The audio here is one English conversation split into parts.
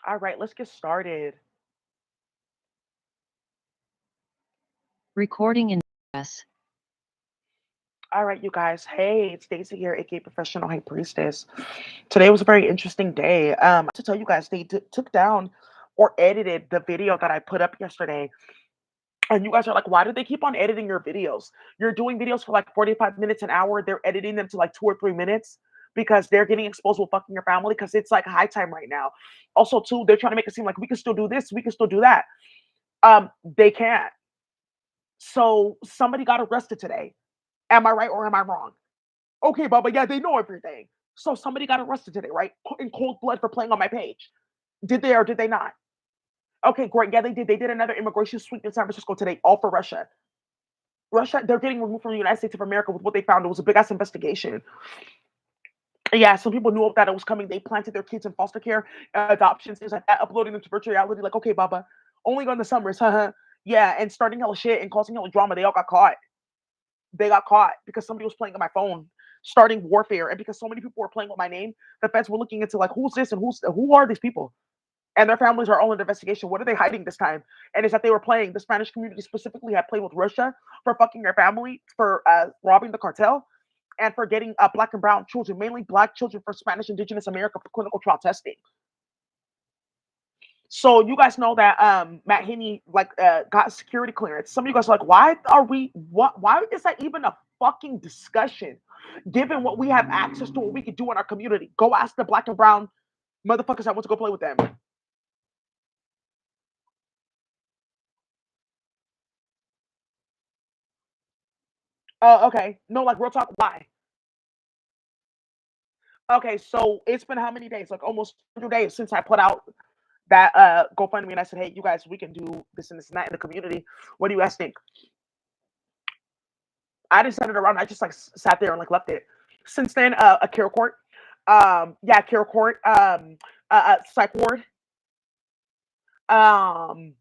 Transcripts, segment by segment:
All right, let's get started. Recording in progress. All right, you guys. Hey, it's Daisy here, aka Professional High Priestess. Today was a very interesting day. To tell you guys, they took down or edited the video that I put up yesterday. And you guys are like, why do they keep on editing your videos? You're doing videos for like 45 minutes an hour. They're editing them to like 2 or 3 minutes because they're getting exposed with fucking your family because it's like high time right now. Also, too, they're trying to make it seem like we can still do this, we can still do that. They can't. So somebody got arrested today. Am I right or am I wrong? Okay, Bubba, yeah, they know everything. So somebody got arrested today, right? In cold blood for playing on my page. Did they or did they not? Okay, great. Yeah, they did. They did another immigration sweep in San Francisco today, all for Russia. Russia, they're getting removed from the United States of America with what they found. It was a big ass investigation. Yeah, some people knew that it was coming. They planted their kids in foster care, adoptions, things like that, uploading them to virtual reality. Like, okay, Baba, only on the summers, haha. Yeah, and starting hella shit and causing hella drama. They all got caught. They got caught because somebody was playing on my phone, starting warfare, and because so many people were playing with my name, the feds were looking into like who's this and who are these people, and their families are all in investigation. What are they hiding this time? And it's that they were playing. The Spanish community specifically had played with Russia for fucking their family, for robbing the cartel, and for getting black and brown children, mainly black children, for Spanish Indigenous America for clinical trial testing. So you guys know that Matt Haney like got security clearance. Some of you guys are like, why are we? What? Why is that even a fucking discussion? Given what we have access to, what we can do in our community, go ask the black and brown motherfuckers that want to go play with them. Okay, no, like real talk. Why? Okay, so it's been how many days? Like almost 100 days since I put out that GoFundMe, and I said, hey, you guys, we can do this and that in the community. What do you guys think? I didn't send it around. I just like sat there and like left it. Since then, a care court, yeah, care court, psych ward, um,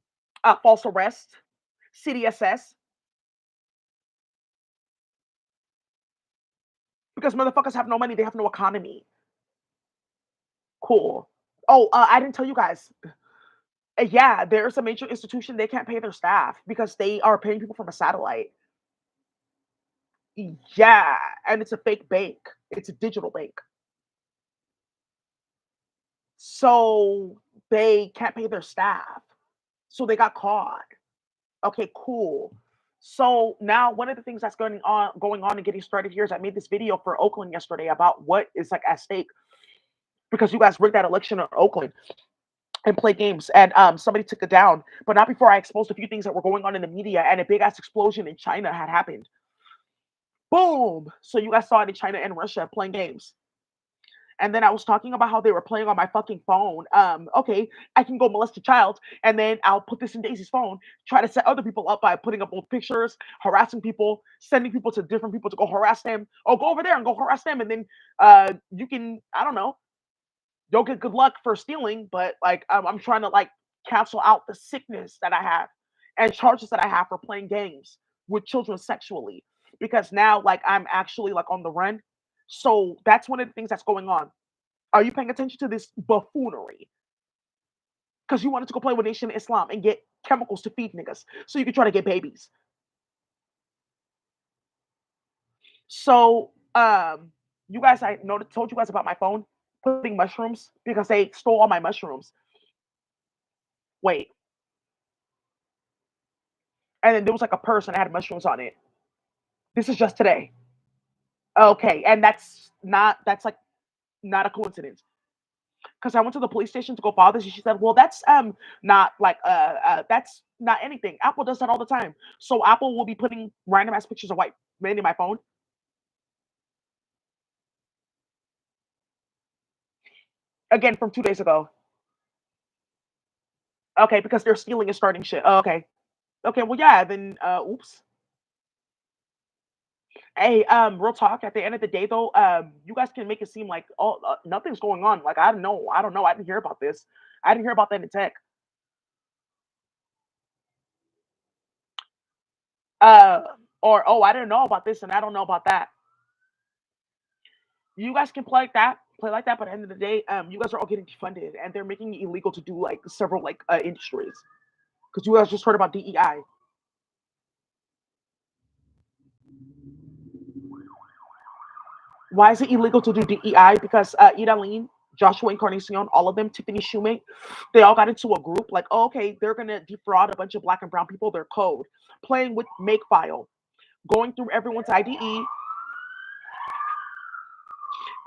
false arrest, CDSS, because motherfuckers have no money, they have no economy. Cool. Oh, I didn't tell you guys. Yeah, there's a major institution. They can't pay their staff because they are paying people from a satellite. Yeah, and it's a fake bank. It's a digital bank. So they can't pay their staff. So they got caught. Okay, cool. So now one of the things that's going on and getting started here is I made this video for Oakland yesterday about what is like at stake because you guys rigged that election in Oakland and play games, and somebody took it down, but not before I exposed a few things that were going on in the media, and a big ass explosion in China had happened. Boom. So you guys saw it in China and Russia playing games. And then I was talking about how they were playing on my fucking phone. Okay, I can go molest a child, and then I'll put this in Daisy's phone, try to set other people up by putting up old pictures, harassing people, sending people to different people to go harass them. Oh, go over there and go harass them, and then you can, I don't know, you'll get good luck for stealing, but like I'm trying to like cancel out the sickness that I have and charges that I have for playing games with children sexually because now like I'm actually like on the run. So that's one of the things that's going on. Are you paying attention to this buffoonery? Because you wanted to go play with Nation Islam and get chemicals to feed niggas so you can try to get babies. So you guys, I know told you guys about my phone putting mushrooms because they stole all my mushrooms. Wait, and then there was like a purse and it had mushrooms on it. This is just today. Okay, and that's like not a coincidence because I went to the police station to go file this, and she said, "Well, that's not like that's not anything. Apple does that all the time. So Apple will be putting random ass pictures of white men in my phone again from 2 days ago. Okay, because they're stealing and starting shit. Oh, okay, okay, well, yeah, then oops. Hey, real talk. At the end of the day, though, you guys can make it seem like oh nothing's going on. Like I don't know, I don't know. I didn't hear about this. I didn't hear about that in tech. Uh, or oh, I didn't know about this and I don't know about that. You guys can play like that. play like that. But at the end of the day, you guys are all getting defunded, and they're making it illegal to do like several like industries because you guys just heard about DEI. Why is it illegal to do DEI? Because Ida Joshua Encarnacion, all of them, Tiffany Shoemate, they all got into a group like, oh, okay, they're gonna defraud a bunch of black and brown people their code, playing with Makefile, going through everyone's IDE,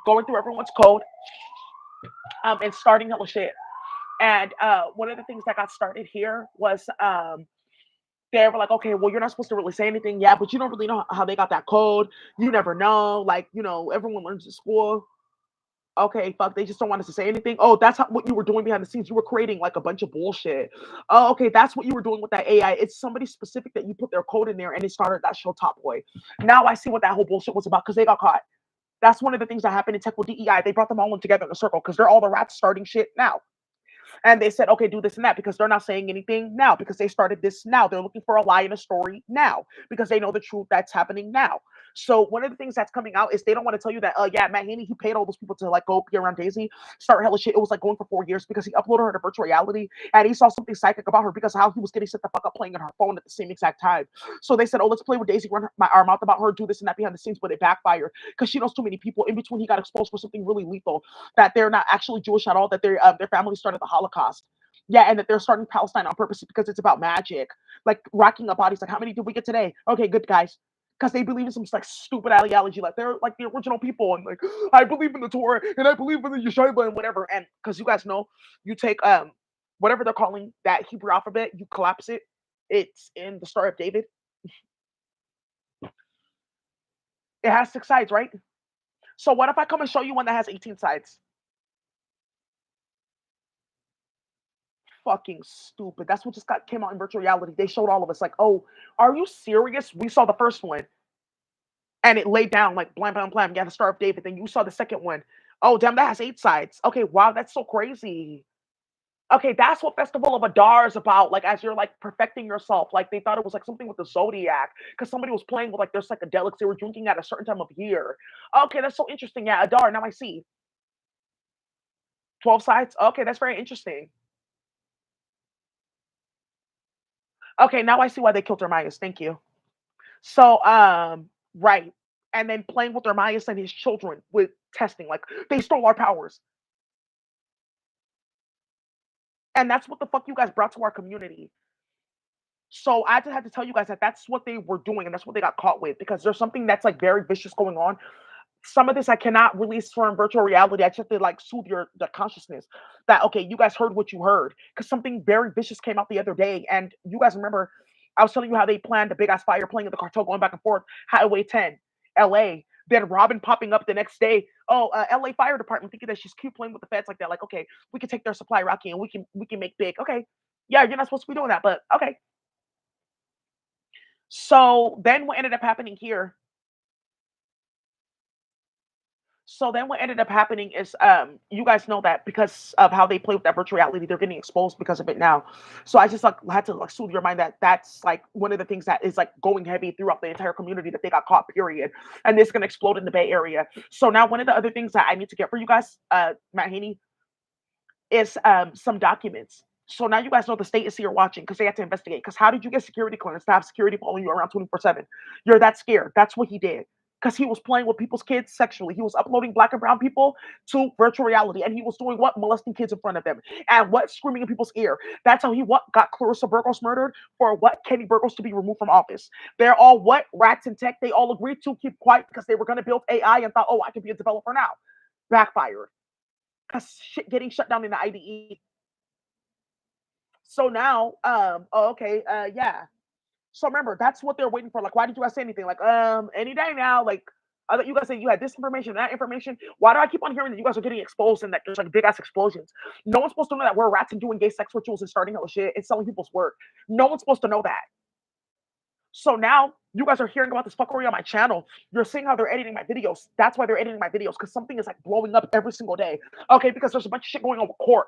going through everyone's code, and starting hella shit. And one of the things that got started here was they were like, okay, well, you're not supposed to really say anything, yeah, but you don't really know how they got that code. You never know, like everyone learns at school. Okay, fuck, they just don't want us to say anything. Oh, that's what you were doing behind the scenes. You were creating like a bunch of bullshit. Oh, okay, that's what you were doing with that AI. It's somebody specific that you put their code in there and it started that show Top Boy. Now I see what that whole bullshit was about because they got caught. That's one of the things that happened in Tech with DEI. They brought them all in together in a circle because they're all the rats starting shit now. And they said, okay, do this and that because they're not saying anything now because they started this now. They're looking for a lie in a story now because they know the truth that's happening now. So one of the things that's coming out is they don't want to tell you that, yeah, Matt Haney, he paid all those people to like go be around Daisy, start hella shit. It was like going for 4 years because he uploaded her to virtual reality and he saw something psychic about her because how he was getting set the fuck up playing on her phone at the same exact time. So they said, oh, let's play with Daisy, run our mouth about her, do this and that behind the scenes, but it backfired because she knows too many people. In between, he got exposed for something really lethal, that they're not actually Jewish at all, that their family started the Holocaust. Yeah, and that they're starting Palestine on purpose because it's about magic, like rocking up bodies. Like, how many did we get today? Okay, good guys, because they believe in some like stupid ideology, like they're like the original people, and like I believe in the Torah and I believe in the Yeshiva and whatever. And because you guys know, you take whatever they're calling that Hebrew alphabet, you collapse it. It's in the Star of David. It has 6 sides, right? So what if I come and show you one that has 18 sides? Fucking stupid. That's what just got came out in virtual reality. They showed all of us like, oh, are you serious? We saw the first one and it laid down like blam blam blam. Yeah, the Star of David. Then you saw the second one. Oh damn, that has 8 sides. Okay, wow, that's so crazy. Okay, that's what Festival of Adar is about. Like as you're like perfecting yourself. Like they thought it was like something with the zodiac because somebody was playing with like their psychedelics they were drinking at a certain time of year. Okay, that's so interesting. Yeah, Adar. Now I see 12 sides. Okay, that's very interesting. Okay, now I see why they killed Hermias. Thank you. So, right. And then playing with Ermias and his children with testing. Like they stole our powers. And that's what the fuck you guys brought to our community. So I just had to tell you guys that that's what they were doing and that's what they got caught with because there's something that's like very vicious going on. Some of this I cannot release from virtual reality. I just have to like soothe your the consciousness that okay, you guys heard what you heard because something very vicious came out the other day, and you guys remember I was telling you how they planned a big ass fire playing in the cartel going back and forth, Highway 10, L.A. Then Robin popping up the next day. Oh, L.A. Fire Department thinking that she's cute playing with the feds like that. Like okay, we can take their supply, Rocky, and we can make big. Okay, yeah, you're not supposed to be doing that, but okay. So then what ended up happening here So then what ended up happening is you guys know that because of how they play with that virtual reality, they're getting exposed because of it now. So I just like had to like soothe your mind that that's like one of the things that is like going heavy throughout the entire community that they got caught, period. And this is gonna explode in the Bay Area. So now one of the other things that I need to get for you guys, Matt Haney, is some documents. So now you guys know the state is here watching because they have to investigate. Because how did you get security clearance to have security following you around 24/7? You're that scared. That's what he did. Because he was playing with people's kids sexually. He was uploading black and brown people to virtual reality. And he was doing what? Molesting kids in front of them. And what? Screaming in people's ear. That's how he what got Clarissa Burgos murdered for what? Kenny Burgos to be removed from office. They're all what? Rats in tech. They all agreed to keep quiet because they were going to build AI and thought, oh, I can be a developer now. Backfired because shit getting shut down in the IDE. So now, oh, okay, yeah. So remember, that's what they're waiting for. Like, why did you guys say anything? Like, any day now. Like, I thought you guys said you had this information, that information. Why do I keep on hearing that you guys are getting exposed and that there's like big ass explosions? No one's supposed to know that we're rats and doing gay sex rituals and starting hell shit and selling people's work. No one's supposed to know that. So now you guys are hearing about this fuckery on my channel. You're seeing how they're editing my videos. That's why they're editing my videos because something is like blowing up every single day. Okay, because there's a bunch of shit going on with court.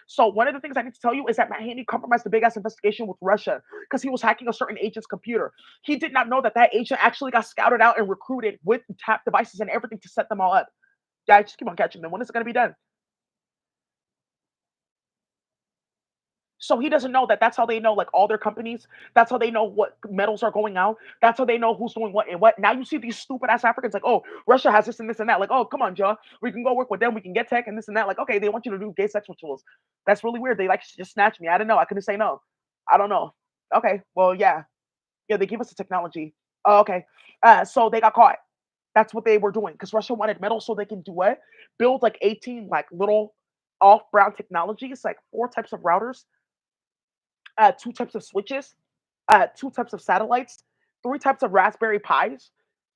So one of the things I need to tell you is that Matt Haney compromised the big ass investigation with Russia because he was hacking a certain agent's computer. He did not know that that agent actually got scouted out and recruited with tap devices and everything to set them all up. Yeah, I just keep on catching them. When is it gonna be done? So he doesn't know that that's how they know like all their companies. That's how they know what metals are going out. That's how they know who's doing what and what. Now you see these stupid ass Africans like, oh, Russia has this and this and that. Like, oh, come on, Joe. We can go work with them. We can get tech and this and that. Like, okay, they want you to do gay sex rituals. That's really weird. They like just snatch me. I don't know. I couldn't say no. I don't know. Okay, well, yeah, yeah. They give us the technology. Oh, okay. So they got caught. That's what they were doing because Russia wanted metal so they can do what? Build like 18 like little off-brown technologies, like four types of routers, two types of switches, two types of satellites, three types of Raspberry Pis,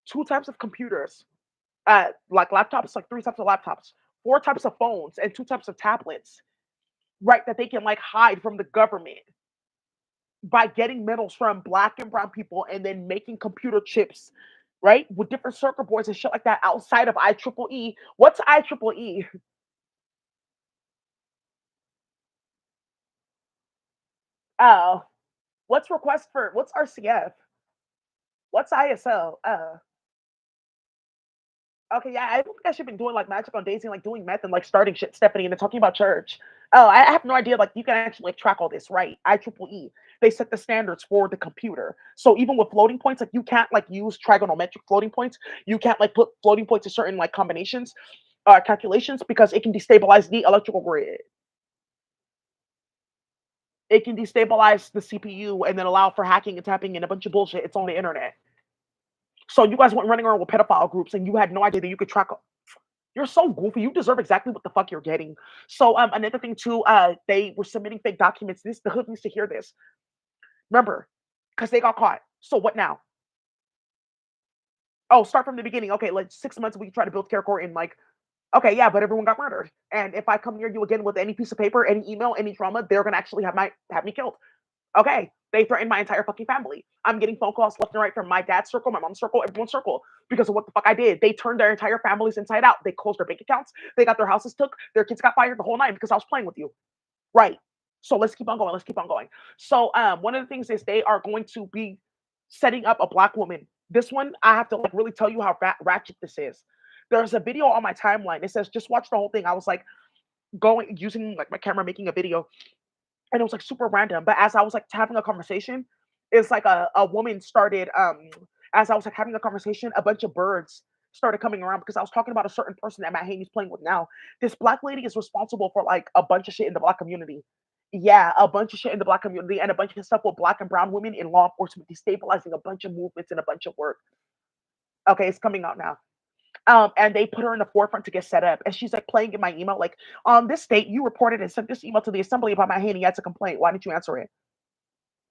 two types of computers, like laptops, like three types of laptops, four types of phones, and two types of tablets, right? That they can like hide from the government by getting metals from black and brown people and then making computer chips, right? With different circuit boards and shit like that outside of IEEE. What's IEEE? Oh, what's RCF? What's ISO? Okay, yeah, I don't think I should have been doing like magic on Daisy, like doing meth and like starting shit, Stephanie, and then talking about church. Oh, I have no idea. Like, you can actually like track all this, right? IEEE. They set the standards for the computer. So even with floating points, like you can't like use trigonometric floating points. You can't like put floating points to certain like combinations, calculations because it can destabilize the electrical grid. It can destabilize the CPU and then allow for hacking and tapping and a bunch of bullshit. It's on the internet. So you guys went running around with pedophile groups and you had no idea that you could track. You're so goofy. You deserve exactly what the fuck you're getting. So another thing too, they were submitting fake documents. This the hood needs to hear this. Remember, because they got caught. So what now? Oh, start from the beginning. Okay, like 6 months we try to build CareCore in like, okay, yeah, but everyone got murdered. And if I come near you again with any piece of paper, any email, any drama, they're gonna actually have me killed. Okay, they threatened my entire fucking family. I'm getting phone calls left and right from my dad's circle, my mom's circle, everyone's circle because of what the fuck I did. They turned their entire families inside out. They closed their bank accounts. They got their houses took. Their kids got fired the whole night because I was playing with you. Right. So let's keep on going. Let's keep on going. So one of the things is they are going to be setting up a black woman. This one I have to like really tell you how ratchet this is. There's a video on my timeline. It says just watch the whole thing. I was like going using like my camera making a video and it was like super random. But as I was like having a conversation, it's like a woman started as I was like having a conversation, a bunch of birds started coming around because I was talking about a certain person that Matt Haney's playing with now. This black lady is responsible for like a bunch of shit in the black community. Yeah, a bunch of shit in the black community and a bunch of stuff with black and brown women in law enforcement, destabilizing a bunch of movements and a bunch of work. Okay, it's coming out now. And they put her in the forefront to get set up. And she's like playing in my email, like, on this date, you reported and sent this email to the assembly about my Haney. That's a complaint. Why didn't you answer it?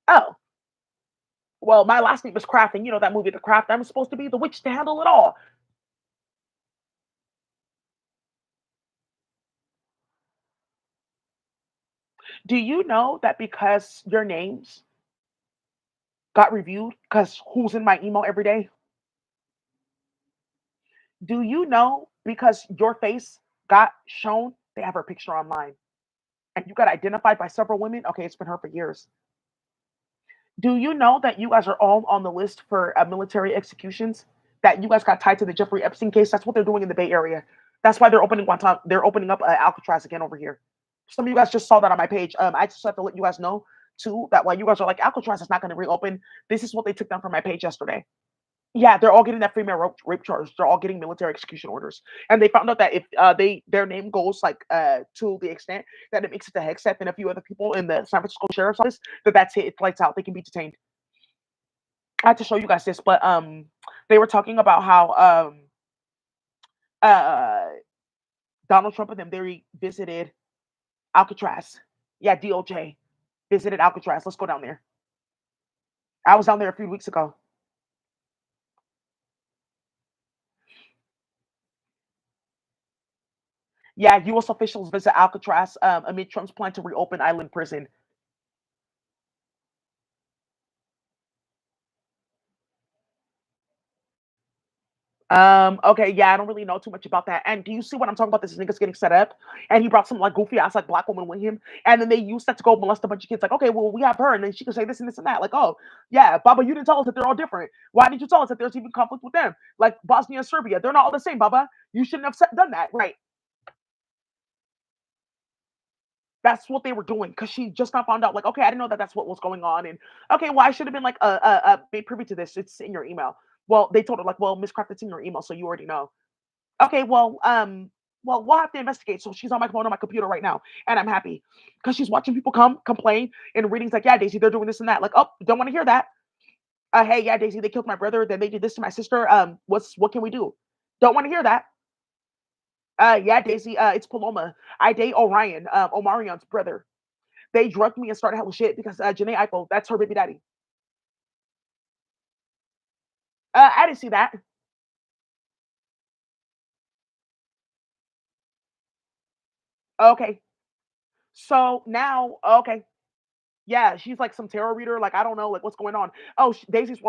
Oh, well, my last name is Kraft, and you know that movie, The Craft. I'm supposed to be the witch to handle it all. Do you know that because your names got reviewed, because who's in my email every day? Do you know because your face got shown, they have her picture online, and you got identified by several women? Okay, it's been her for years. Do you know that you guys are all on the list for military executions? That you guys got tied to the Jeffrey Epstein case? That's what they're doing in the Bay Area. That's why they're opening Guantanamo. They're opening up Alcatraz again over here. Some of you guys just saw that on my page. I just have to let you guys know too that while you guys are like Alcatraz is not going to reopen, this is what they took down from my page yesterday. Yeah, they're all getting that female rape charge. They're all getting military execution orders, and they found out that if their name goes like to the extent that it makes it to Hexeth and a few other people in the San Francisco Sheriff's Office, that's it. It lights out. They can be detained. I had to show you guys this, but they were talking about how uh Donald Trump and them they visited Alcatraz. Yeah, DOJ visited Alcatraz. Let's go down there. I was down there a few weeks ago. Yeah, U.S. officials visit Alcatraz amid Trump's plan to reopen island prison. Okay, yeah, I don't really know too much about that. And do you see what I'm talking about? This nigga's getting set up, and he brought some like goofy ass like black woman with him, and then they used that to go molest a bunch of kids. Like, okay, well, we have her, and then she can say this and this and that. Like, oh, yeah, Baba, you didn't tell us that they're all different. Why didn't you tell us that there's even conflict with them? Like Bosnia and Serbia, they're not all the same, Baba. You shouldn't have done that, right? That's what they were doing because she just now found out. Like, okay, I didn't know that that's what was going on, and okay, well, I should have been like, made privy to this. It's in your email. Well, they told her like, well, Miss Craft, it's in your email, so you already know. Okay, well, we'll have to investigate. So she's on my phone on my computer right now, and I'm happy because she's watching people come complain and readings like, yeah, Daisy, they're doing this and that. Like, oh, don't want to hear that. Hey, yeah, Daisy, they killed my brother. Then they did this to my sister. What can we do? Don't want to hear that. Yeah, Daisy, it's Paloma. I date Orion, Omarion's brother. They drugged me and started hell with shit because Janae Eichel, that's her baby daddy. I didn't see that. Okay, so now, okay, yeah, she's like some tarot reader. Like I don't know, like what's going on. Oh, Daisy's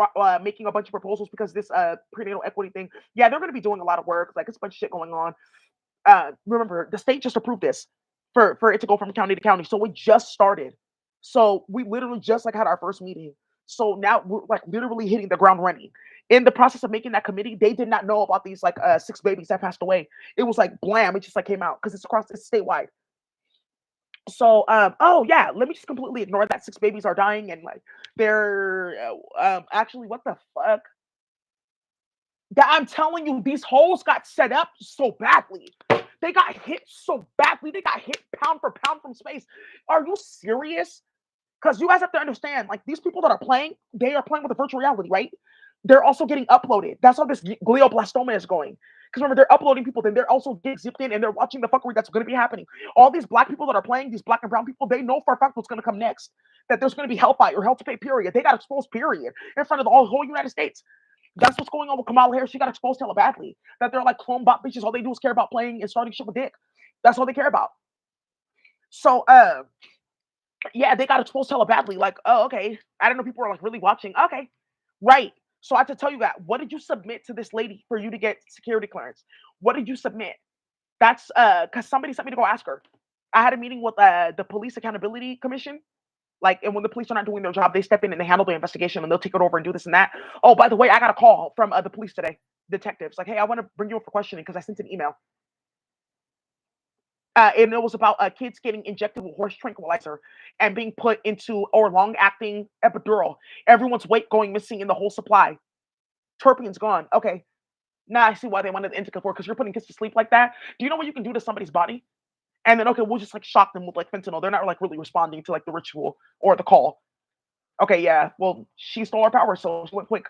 making a bunch of proposals because this prenatal equity thing. Yeah, they're going to be doing a lot of work. Like it's a bunch of shit going on. Remember, the state just approved this for it to go from county to county. So we just started. So we literally just like had our first meeting. So now we're like literally hitting the ground running. In the process of making that committee, they did not know about these like six babies that passed away. It was like blam, it just like came out because it's statewide. So, oh yeah, let me just completely ignore that six babies are dying and like they're actually what the fuck? That I'm telling you, these holes got set up so badly. They got hit so badly. They got hit pound for pound from space. Are you serious? Because you guys have to understand, like these people that are playing, they are playing with a virtual reality, right? They're also getting uploaded. That's how this glioblastoma is going. Because remember, they're uploading people, then they're also getting zipped in and they're watching the fuckery that's going to be happening. All these black people that are playing, these black and brown people, they know for a fact what's going to come next. That there's going to be hellfire, hell to pay, period. They got exposed, period, in front of the whole United States. That's what's going on with Kamala Harris. She got exposed hella badly. That they're like clone bot bitches. All they do is care about playing and starting shit with dick. That's all they care about. So, yeah, they got exposed hella badly. Like, oh, okay. I don't know. People are like really watching. Okay, right. So I have to tell you that. What did you submit to this lady for you to get security clearance? What did you submit? That's because somebody sent me to go ask her. I had a meeting with the Police Accountability Commission. Like, and when the police are not doing their job, they step in and they handle the investigation and they'll take it over and do this and that. Oh, by the way, I got a call from the police today, detectives. Like, hey, I want to bring you up for questioning because I sent an email. And it was about kids getting injected with horse tranquilizer and being put into or long acting epidural. Everyone's weight going missing in the whole supply. Terpene's gone. Okay. Now I see why they wanted the indica for because you're putting kids to sleep like that. Do you know what you can do to somebody's body? And then okay, we'll just like shock them with like fentanyl. They're not like really responding to like the ritual or the call. Okay, yeah. Well, she stole our power, so she went quick.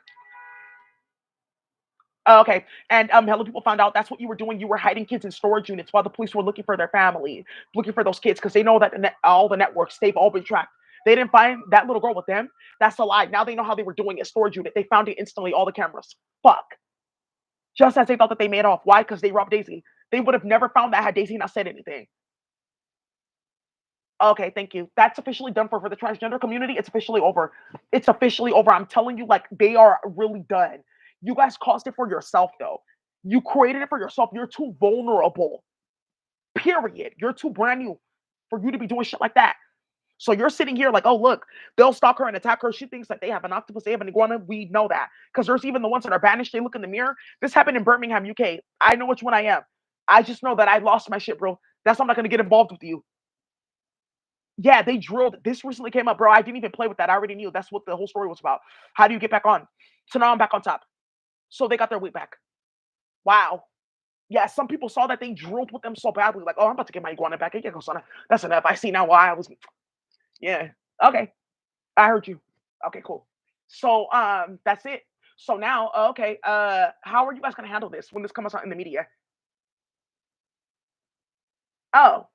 Okay, and hello, people found out that's what you were doing. You were hiding kids in storage units while the police were looking for their family, looking for those kids because they know that all the networks they've all been tracked. They didn't find that little girl with them. That's a lie. Now they know how they were doing it. Storage unit. They found it instantly. All the cameras. Fuck. Just as they thought that they made off. Why? Because they robbed Daisy. They would have never found that had Daisy not said anything. Okay, thank you. That's officially done for the transgender community. It's officially over. It's officially over. I'm telling you, like they are really done. You guys caused it for yourself, though. You created it for yourself. You're too vulnerable. Period. You're too brand new for you to be doing shit like that. So you're sitting here like, oh look, they'll stalk her and attack her. She thinks like they have an octopus, they have an iguana. We know that because there's even the ones that are banished. They look in the mirror. This happened in Birmingham, UK. I know which one I am. I just know that I lost my shit, bro. That's why I'm not gonna get involved with you. Yeah, they drilled. This recently came up, bro. I didn't even play with that. I already knew that's what the whole story was about. How do you get back on? So now I'm back on top. So they got their weight back. Wow. Yeah, some people saw that they drilled with them so badly, like, oh, I'm about to get my iguana back. Yeah, son, that's enough. I see now why I was. Yeah. Okay. I heard you. Okay, cool. So that's it. So now, okay, how are you guys gonna handle this when this comes out in the media? Oh,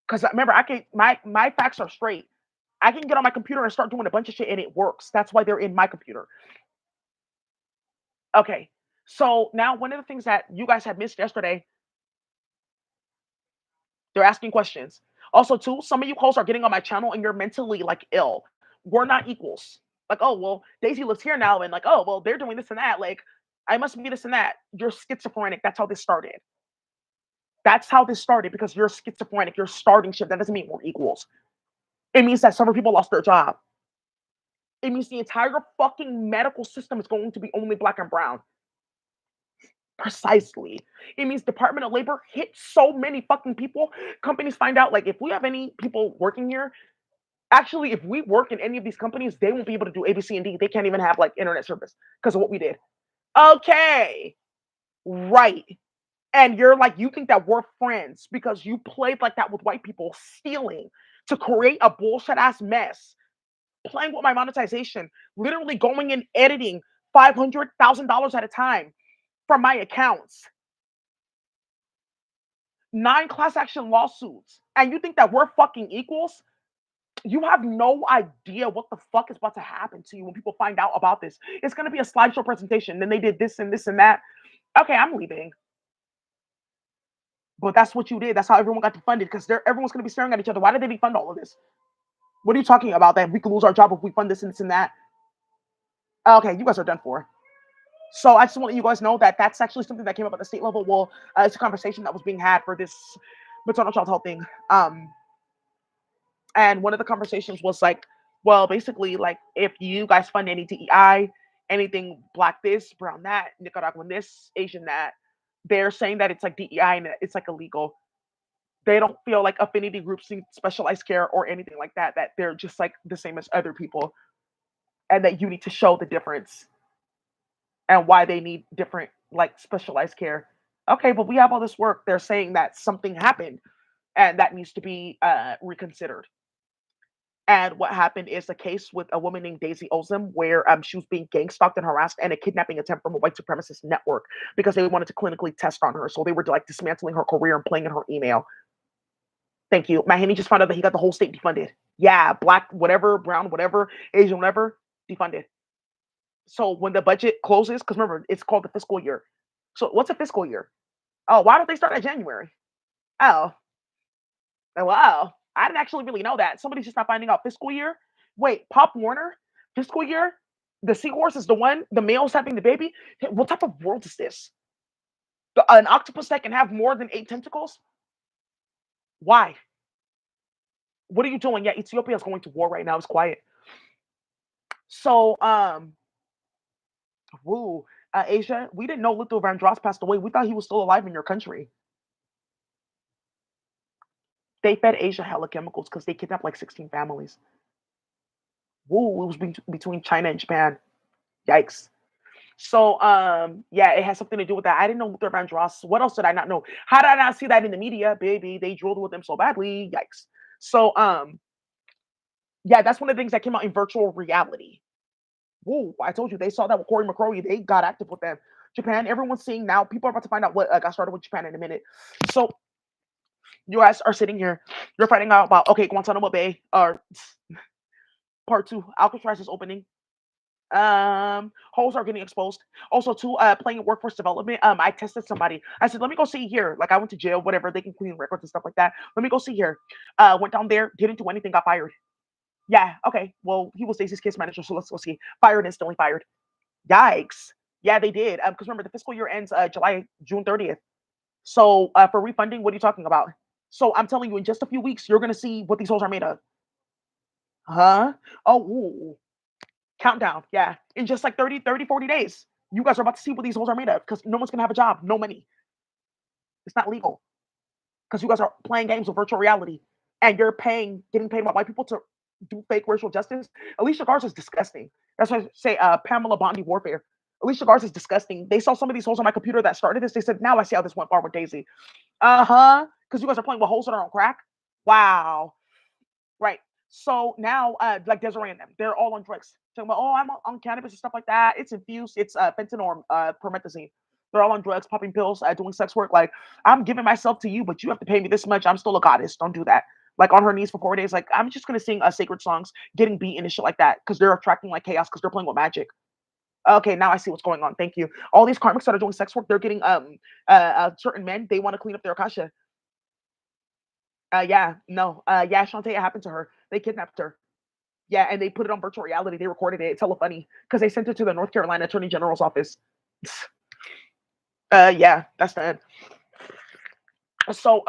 because remember, I can my facts are straight. I can get on my computer and start doing a bunch of shit and it works. That's why they're in my computer. Okay. So now one of the things that you guys had missed yesterday, they're asking questions. Also, too, some of you hosts are getting on my channel and you're mentally like ill. We're not equals. Like, oh well, Daisy lives here now, and like, oh well, they're doing this and that. Like, I must be this and that. You're schizophrenic. That's how this started. That's how this started because you're schizophrenic. You're starting shit. That doesn't mean we're equals. It means that several people lost their job. It means the entire fucking medical system is going to be only black and brown. Precisely. It means Department of Labor hit so many fucking people. Companies find out, like, if we have any people working here, actually, if we work in any of these companies, they won't be able to do A, B, C, and D. They can't even have like internet service because of what we did. Okay. Right. And you're like, you think that we're friends because you played like that with white people, stealing to create a bullshit ass mess, playing with my monetization, literally going and editing $500,000 at a time from my accounts, 9 class action lawsuits, and you think that we're fucking equals? You have no idea what the fuck is about to happen to you when people find out about this. It's gonna be a slideshow presentation. Then they did this and this and that. Okay, I'm leaving. But that's what you did. That's how everyone got defunded because everyone's gonna be staring at each other. Why did they defund all of this? What are you talking about? That we could lose our job if we fund this and that? Okay, you guys are done for. So I just want to let you guys know that that's actually something that came up at the state level. Well, it's a conversation that was being had for this maternal child health thing. And one of the conversations was like, well, basically, like if you guys fund any DEI, anything black this, brown that, Nicaraguan this, Asian that, they're saying that it's like DEI and it's like illegal. They don't feel like affinity groups need specialized care or anything like that, that they're just like the same as other people and that you need to show the difference and why they need different like specialized care. Okay, but we have all this work. They're saying that something happened and that needs to be reconsidered. And what happened is a case with a woman named Daisy Ozem where she was being gang stalked and harassed and a kidnapping attempt from a white supremacist network because they wanted to clinically test on her. So they were like dismantling her career and playing in her email. Thank you. Mahani just found out that he got the whole state defunded. Yeah, black, whatever, brown, whatever, Asian, whatever, defunded. So when the budget closes, because remember, it's called the fiscal year. So what's a fiscal year? Oh, why don't they start at January? Oh, wow. I didn't actually really know that. Somebody's just not finding out fiscal year. Wait, Pop Warner, fiscal year? The seahorse is the one, the male's having the baby? What type of world is this? An octopus that can have more than 8 tentacles? Why? What are you doing? Yeah, Ethiopia is going to war right now. It's quiet. So, woo, Asia, we didn't know Luther Vandross passed away. We thought he was still alive in your country. They fed Asia hella chemicals because they kidnapped like 16 families. Woo, it was between China and Japan. Yikes. So, yeah, it has something to do with that. I didn't know Luther Vandross. What else did I not know? How did I not see that in the media, baby? They drilled with him so badly. Yikes. So, yeah, that's one of the things that came out in virtual reality. Woo, I told you they saw that with Corey McCrory. They got active with them. Japan, everyone's seeing now. People are about to find out what got started with Japan in a minute. So you guys are sitting here, you're finding out about okay, Guantanamo Bay or part two, Alcatraz is opening. Holes are getting exposed. Also, too, playing workforce development. I tested somebody. I said, let me go see here. Like I went to jail, whatever. They can clean records and stuff like that. Let me go see here. Went down there, didn't do anything, got fired. Yeah, okay. Well, he was Stacey's case manager, so let's go see. Fired instantly fired. Yikes. Yeah, they did. Because remember, the fiscal year ends June 30th. So for refunding, what are you talking about? So I'm telling you, in just a few weeks, you're gonna see what these holes are made of. Huh? Oh, ooh. Countdown. Yeah. In just like 40 days, you guys are about to see what these holes are made of because no one's gonna have a job, no money. It's not legal because you guys are playing games with virtual reality and you're getting paid by white people to do fake racial justice. Alicia Garza is disgusting. That's why I say Pamela Bondi warfare. Alicia Garza is disgusting. They saw some of these holes on my computer that started this. They said, now I see how this went far with Daisy. Uh-huh. Because you guys are playing with holes that are on crack. Wow. Right. So now, like Desiree and them, they're all on drugs. Talking about, oh, I'm on cannabis and stuff like that. It's infused. It's fentanyl, promethazine. They're all on drugs, popping pills, doing sex work. Like, I'm giving myself to you, but you have to pay me this much. I'm still a goddess. Don't do that. Like on her knees for 4 days. Like, I'm just gonna sing sacred songs, getting beaten and shit like that, because they're attracting like chaos, because they're playing with magic. Okay, now I see what's going on. Thank you. All these karmics that are doing sex work, they're getting certain men. They want to clean up their akasha. Yeah, no, yeah, Shantae, it happened to her. They kidnapped her. Yeah, and they put it on virtual reality. They recorded it. It's hella funny because they sent it to the North Carolina Attorney General's office. Yeah, that's the end. So,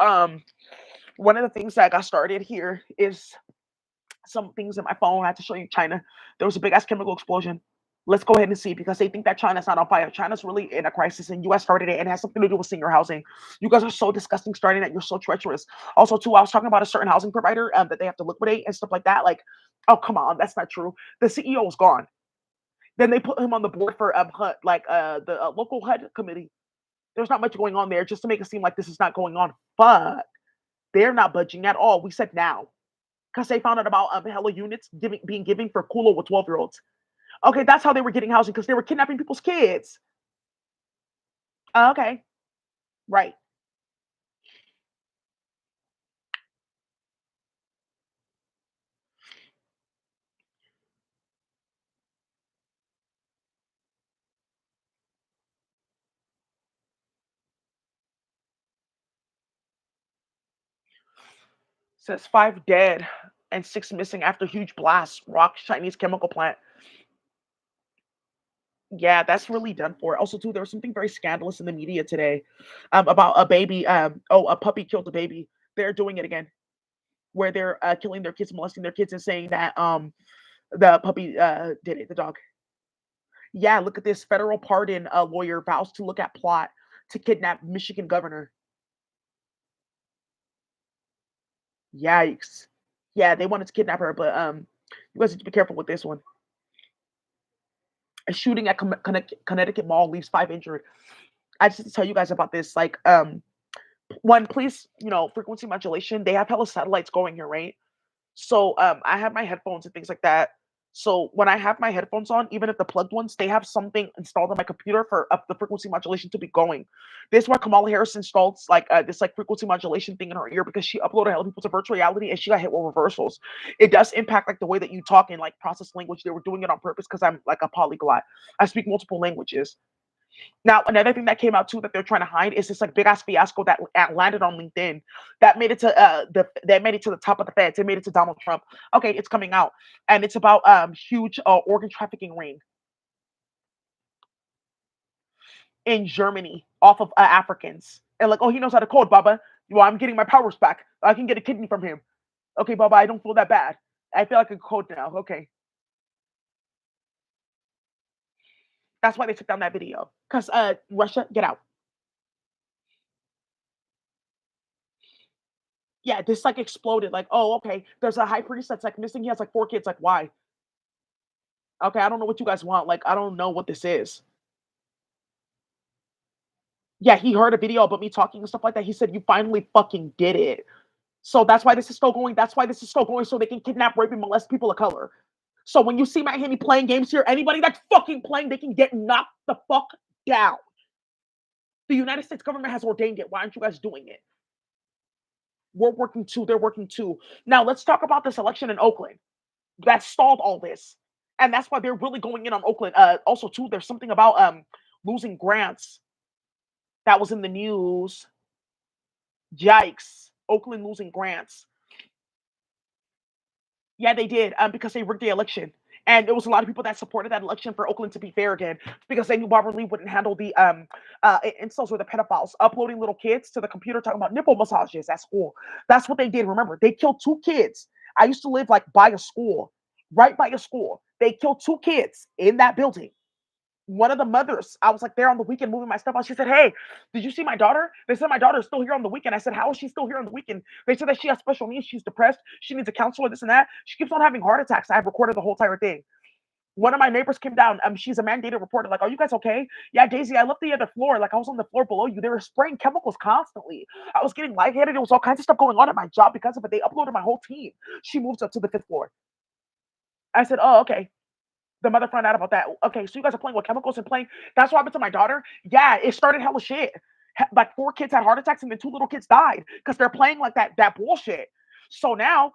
one of the things that got started here is some things in my phone. I had to show you China. There was a big ass chemical explosion. Let's go ahead and see because they think that China's not on fire. China's really in a crisis, and U.S. started it, and it has something to do with senior housing. You guys are so disgusting starting that. You're so treacherous. Also, too, I was talking about a certain housing provider that they have to liquidate and stuff like that. Like, oh come on, that's not true. The CEO was gone. Then they put him on the board for HUD, like the local HUD committee. There's not much going on there, just to make it seem like this is not going on. But they're not budging at all. We said now because they found out about hella units being given for Kulo with 12-year-olds. Okay, that's how they were getting housing because they were kidnapping people's kids. Okay, right. Says 5 dead and 6 missing after huge blast rocks Chinese chemical plant. Yeah, that's really done for. Also, too, there was something very scandalous in the media today about a baby. Oh, a puppy killed a baby. They're doing it again, where they're killing their kids, molesting their kids, and saying that the puppy did it. The dog. Yeah, look at this. Federal pardon lawyer vows to look at plot to kidnap Michigan governor. Yikes. Yeah, they wanted to kidnap her, but you guys need to be careful with this one. A shooting at Connecticut Mall leaves 5 injured. I just need to tell you guys about this. Like, one, please, frequency modulation. They have hella satellites going here, right? So I have my headphones and things like that. So when I have my headphones on, even if the plugged ones, they have something installed on my computer for up the frequency modulation to be going. This is why Kamala Harris installed like this like frequency modulation thing in her ear because she uploaded hella people to virtual reality and she got hit with reversals. It does impact like the way that you talk and like process language. They were doing it on purpose because I'm like a polyglot. I speak multiple languages. Now, another thing that came out too that they're trying to hide is this like big ass fiasco that landed on LinkedIn that made it to the top of the feds. It made it to Donald Trump. Okay, it's coming out, and it's about huge organ trafficking ring in Germany off of Africans. And like, oh, he knows how to code, Baba. Well, I'm getting my powers back. I can get a kidney from him. Okay, Baba, I don't feel that bad. I feel like a code now. Okay, that's why they took down that video because Russia, get out. Yeah, this like exploded. Like, oh, okay. There's a high priest that's like missing. He has like 4 kids. Like, why? Okay, I don't know what you guys want. Like, I don't know what this is. Yeah, he heard a video about me talking and stuff like that. He said, "You finally fucking did it." So that's why this is still going. That's why this is still going. So they can kidnap, rape, and molest people of color. So when you see my Handy playing games here, anybody that's fucking playing, they can get knocked the fuck down. The United States government has ordained it. Why aren't you guys doing it? We're working too. They're working too. Now let's talk about this election in Oakland that stalled all this, and that's why they're really going in on Oakland. Also, too, there's something about losing grants that was in the news. Yikes! Oakland losing grants. Yeah, they did because they rigged the election. And there was a lot of people that supported that election for Oakland to be fair again because they knew Barbara Lee wouldn't handle the insults or the pedophiles uploading little kids to the computer talking about nipple massages at school. That's what they did. Remember, they killed 2 kids. I used to live like by a school, right by a school. They killed 2 kids in that building. One of the mothers, I was like there on the weekend moving my stuff out. She said, "Hey, did you see my daughter?" They said my daughter is still here on the weekend. I said, "How is she still here on the weekend?" They said that she has special needs. She's depressed. She needs a counselor, this and that. She keeps on having heart attacks. I have recorded the whole entire thing. One of my neighbors came down. She's a mandated reporter. Like, are you guys okay? Yeah, Daisy, I left the other floor. Like, I was on the floor below you. They were spraying chemicals constantly. I was getting lightheaded. There was all kinds of stuff going on at my job because of it. They uploaded my whole team. She moves up to the 5th floor. I said, oh, okay. The mother found out about that. Okay, so you guys are playing with chemicals and playing. That's what happened to my daughter. Yeah, it started hella shit. Like 4 kids had heart attacks and then 2 little kids died because they're playing like that bullshit. So now,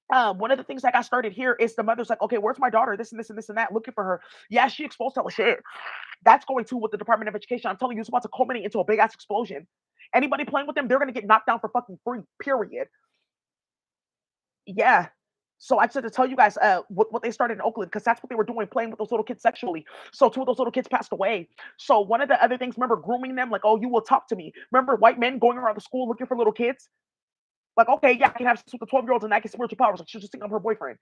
one of the things that got started here is the mother's like, okay, where's my daughter? This and this and this and that. Looking for her. Yeah, she exposed hella shit. That's going to with the Department of Education. I'm telling you, it's about to culminate into a big ass explosion. Anybody playing with them, they're gonna get knocked down for fucking free. Period. Yeah. So I said to tell you guys what they started in Oakland because that's what they were doing, playing with those little kids sexually. So two of those little kids passed away. So one of the other things, remember grooming them, like, oh, you will talk to me. Remember white men going around the school looking for little kids? Like, okay, yeah, I can have sex with the 12-year-olds and I can spiritual powers. Like, she's just think I'm her boyfriend.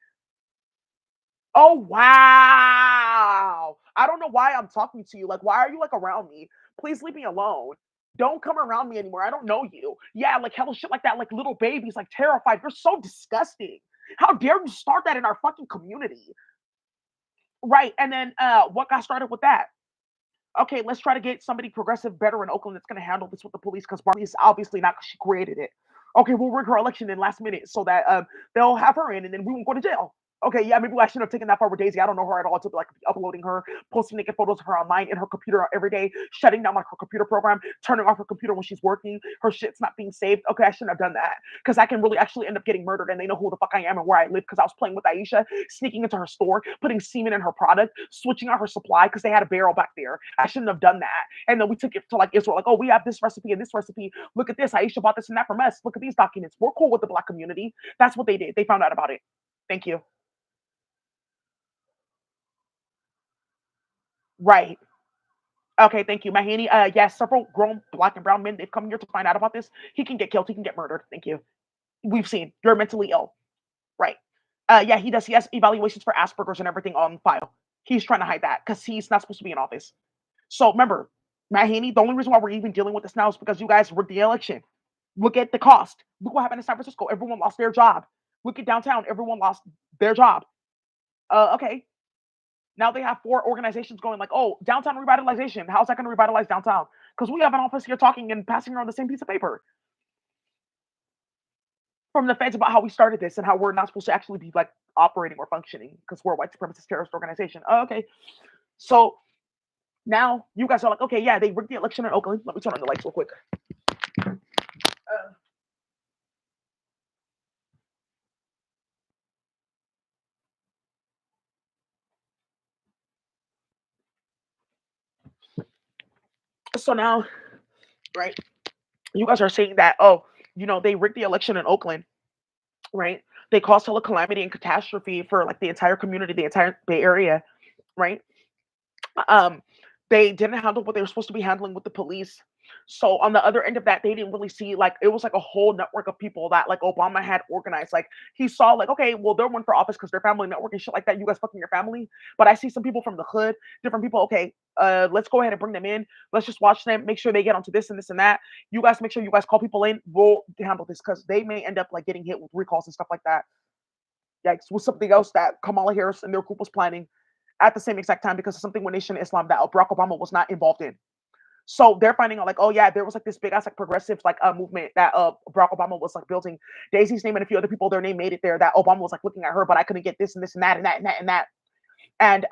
Oh wow. I don't know why I'm talking to you. Like, why are you like around me? Please leave me alone. Don't come around me anymore. I don't know you. Yeah, like hell shit like that, like little babies, like terrified. You're so disgusting. How dare you start that in our fucking community? Right. And then what got started with that? Okay, let's try to get somebody progressive better in Oakland that's gonna handle this with the police because Barbie is obviously not she created it. Okay, we'll rig her election in last minute so that they'll have her in and then we won't go to jail. Okay, yeah, maybe I should have taken that far with Daisy. I don't know her at all to like uploading her, posting naked photos of her online in her computer every day, shutting down like her computer program, turning off her computer when she's working, her shit's not being saved. Okay, I shouldn't have done that because I can really actually end up getting murdered and they know who the fuck I am and where I live because I was playing with Aisha, sneaking into her store, putting semen in her product, switching out her supply because they had a barrel back there. I shouldn't have done that. And then we took it to like Israel, like, oh, we have this recipe and this recipe. Look at this. Aisha bought this and that from us. Look at these documents. We're cool with the black community. That's what they did. They found out about it. Thank you. Right. Okay, thank you. Mahani, yes, several grown black and brown men, they've come here to find out about this. He can get killed. He can get murdered. Thank you. We've seen. You're mentally ill. Right. Yeah, he does. He has evaluations for Asperger's and everything on file. He's trying to hide that because he's not supposed to be in office. So remember, Mahani, the only reason why we're even dealing with this now is because you guys rigged the election. Look at the cost. Look what happened in San Francisco. Everyone lost their job. Look at downtown. Everyone lost their job. Okay. Now they have four organizations going like, oh, downtown revitalization. How's that going to revitalize downtown? Because we have an office here talking and passing around the same piece of paper from the feds about how we started this and how we're not supposed to actually be like operating or functioning because we're a white supremacist terrorist organization. Okay. So now you guys are like, okay, yeah, they rigged the election in Oakland. Let me turn on the lights real quick. Uh, so now, right, you guys are saying that, oh, they rigged the election in Oakland, right? They caused hella calamity and catastrophe for like the entire community, the entire Bay Area, right? Um, they didn't handle what they were supposed to be handling with the police. So on the other end of that, they didn't really see like it was like a whole network of people that like Obama had organized. Like he saw like, okay, well they're one for office because their family network and shit like that. You guys fucking your family. But I see some people from the hood, different people. Okay, let's go ahead and bring them in. Let's just watch them, make sure they get onto this and this and that. You guys make sure you guys call people in. We'll handle this because they may end up like getting hit with recalls and stuff like that. Yikes, with something else that Kamala Harris and their group was planning at the same exact time because of something with Nation of Islam that Barack Obama was not involved in. So they're finding out like, oh yeah, there was like this big ass like progressive like movement that Barack Obama was like building. Daisy's name and a few other people, their name made it there that Obama was like looking at her, but I couldn't get this and this and that and that and that and that. And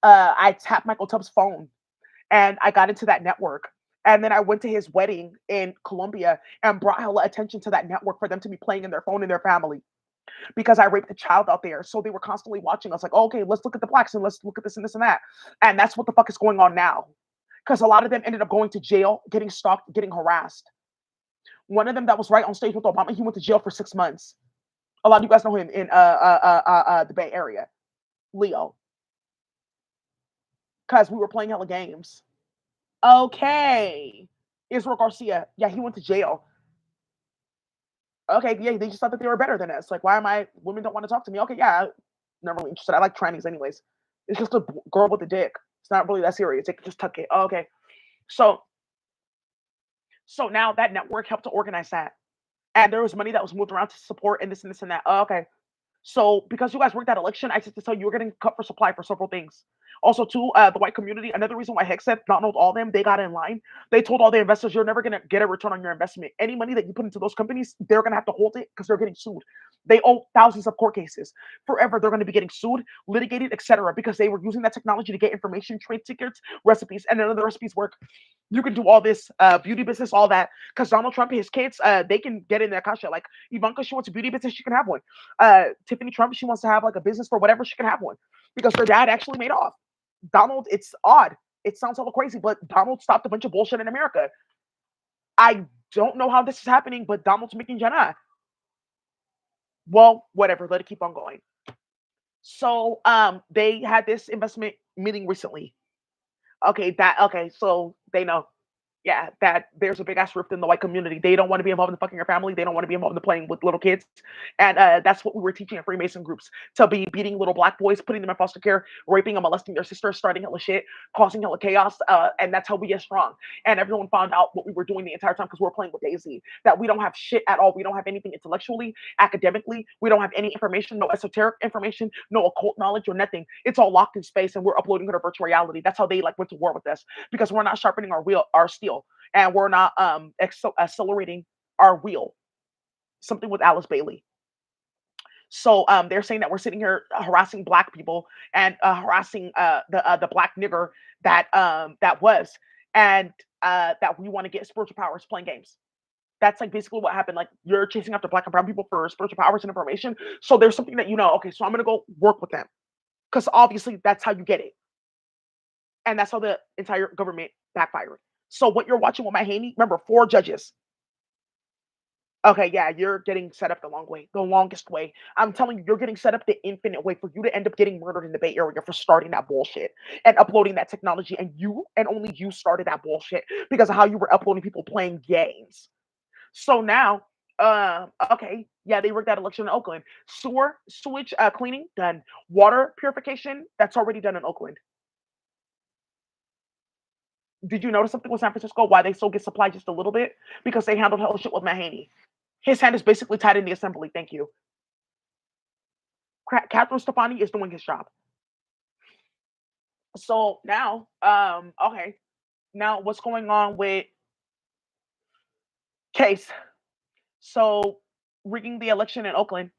I tapped Michael Tubbs' phone and I got into that network. And then I went to his wedding in Colombia and brought hella attention to that network for them to be playing in their phone in their family because I raped a child out there. So they were constantly watching us like, oh, okay, let's look at the blacks and let's look at this and this and that. And that's what the fuck is going on now. Because a lot of them ended up going to jail, getting stalked, getting harassed. One of them that was right on stage with Obama, he went to jail for 6 months. A lot of you guys know him in the Bay Area, Leo, because we were playing hella games. Okay, Israel Garcia, yeah, he went to jail. Okay, yeah, they just thought that they were better than us. Like, why am I? Women don't want to talk to me. Okay, yeah, I'm not really interested. I like trannies anyways. It's just a girl with a dick. It's not really that serious. They can just tuck it. Oh, okay, so now that network helped to organize that. And there was money that was moved around to support and this and this and that. Oh, okay. So because you guys worked that election, I said to tell you you're getting cut for supply for several things. Also, too, the white community. Another reason why Hex said, Donald, all them, they got in line. They told all the investors, you're never gonna get a return on your investment. Any money that you put into those companies, they're gonna have to hold it because they're getting sued. They owe thousands of court cases. Forever, they're gonna be getting sued, litigated, etc. Because they were using that technology to get information, trade tickets, recipes, and none of the recipes work. You can do all this beauty business, all that, because Donald Trump, his kids, they can get in their kasha. Like Ivanka, she wants a beauty business, she can have one. Tiffany Trump, she wants to have like a business for whatever, she can have one because her dad actually made off. Donald, it's odd. It sounds a little crazy, but Donald stopped a bunch of bullshit in America. I don't know how this is happening, but Donald's making Jannah. Well, whatever. Let it keep on going. So they had this investment meeting recently. Okay, so they know, yeah, that there's a big ass rift in the white community. They don't want to be involved in fucking your family. They don't want to be involved in playing with little kids. And that's what we were teaching in Freemason groups, to be beating little black boys, putting them in foster care, raping and molesting their sisters, starting hella shit, causing hella chaos. And that's how we get strong. And everyone found out what we were doing the entire time because we were playing with Daisy, that we don't have shit at all. We don't have anything intellectually, academically. We don't have any information, no esoteric information, no occult knowledge or nothing. It's all locked in space and we're uploading it to virtual reality. That's how they like went to war with us, because we're not sharpening our steel, and we're not accelerating our wheel. Something with Alice Bailey. So they're saying that we're sitting here harassing black people and harassing the black nigger that was, and that we want to get spiritual powers playing games. That's like basically what happened. Like, you're chasing after black and brown people for spiritual powers and information. So there's something that you know. Okay, so I'm gonna go work with them because obviously that's how you get it, and that's how the entire government backfired. So what you're watching with my Haney, remember, 4 judges. Okay, yeah, you're getting set up the long way, the longest way. I'm telling you, you're getting set up the infinite way for you to end up getting murdered in the Bay Area for starting that bullshit and uploading that technology. And you and only you started that bullshit because of how you were uploading people playing games. So now, okay, yeah, they rigged that election in Oakland. Sewer, sewage cleaning, done. Water purification, that's already done in Oakland. Did you notice something with San Francisco? Why they still get supplied just a little bit? Because they handled hell shit with Mahaney. His hand is basically tied in the assembly. Thank you. Catherine Stefani is doing his job. So now, okay, now what's going on with Case? So rigging the election in Oakland.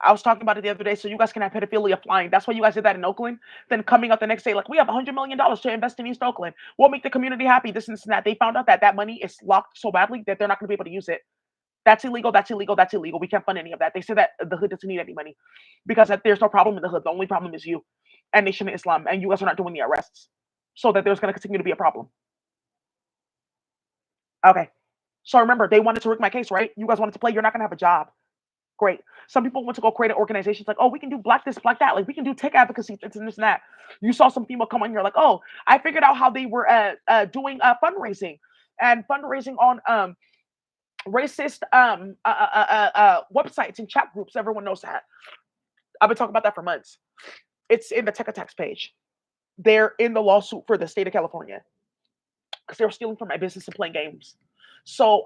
I was talking about it the other day, so you guys can have pedophilia flying. That's why you guys did that in Oakland. Then coming up the next day, like, we have $100 million to invest in East Oakland. We'll make the community happy. This and this and that. They found out that that money is locked so badly that they're not going to be able to use it. That's illegal. That's illegal. That's illegal. We can't fund any of that. They said that the hood doesn't need any money because there's no problem in the hood. The only problem is you and Nation of Islam, and you guys are not doing the arrests, so that there's going to continue to be a problem. Okay. So remember, they wanted to rig my case, right? You guys wanted to play. You're not going to have a job. Great. Some people want to go create organizations like, oh, we can do black this, black that. Like, we can do tech advocacy, this and this and that. You saw some people come on here like, oh, I figured out how they were doing fundraising and fundraising on racist websites and chat groups. Everyone knows that. I've been talking about that for months. It's in the tech attacks page. They're in the lawsuit for the state of California because they were stealing from my business and playing games. So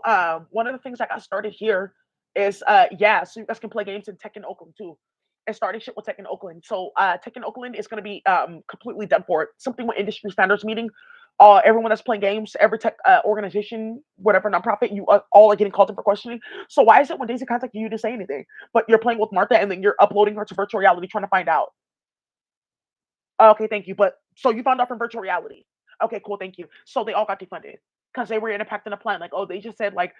one of the things I got started here is yeah, so you guys can play games in Tech in Oakland too. And starting shit with Tech in Oakland. So Tech in Oakland is gonna be completely done for it. Something with industry standards meeting. Everyone that's playing games, every tech organization, whatever nonprofit, you all are getting called in for questioning. So why is it when Daisy contacted you to say anything, but you're playing with Martha and then you're uploading her to virtual reality trying to find out? Okay, thank you. But so you found out from virtual reality. Okay, cool, thank you. So they all got defunded because they were impacting a plan. Like, oh, they just said like,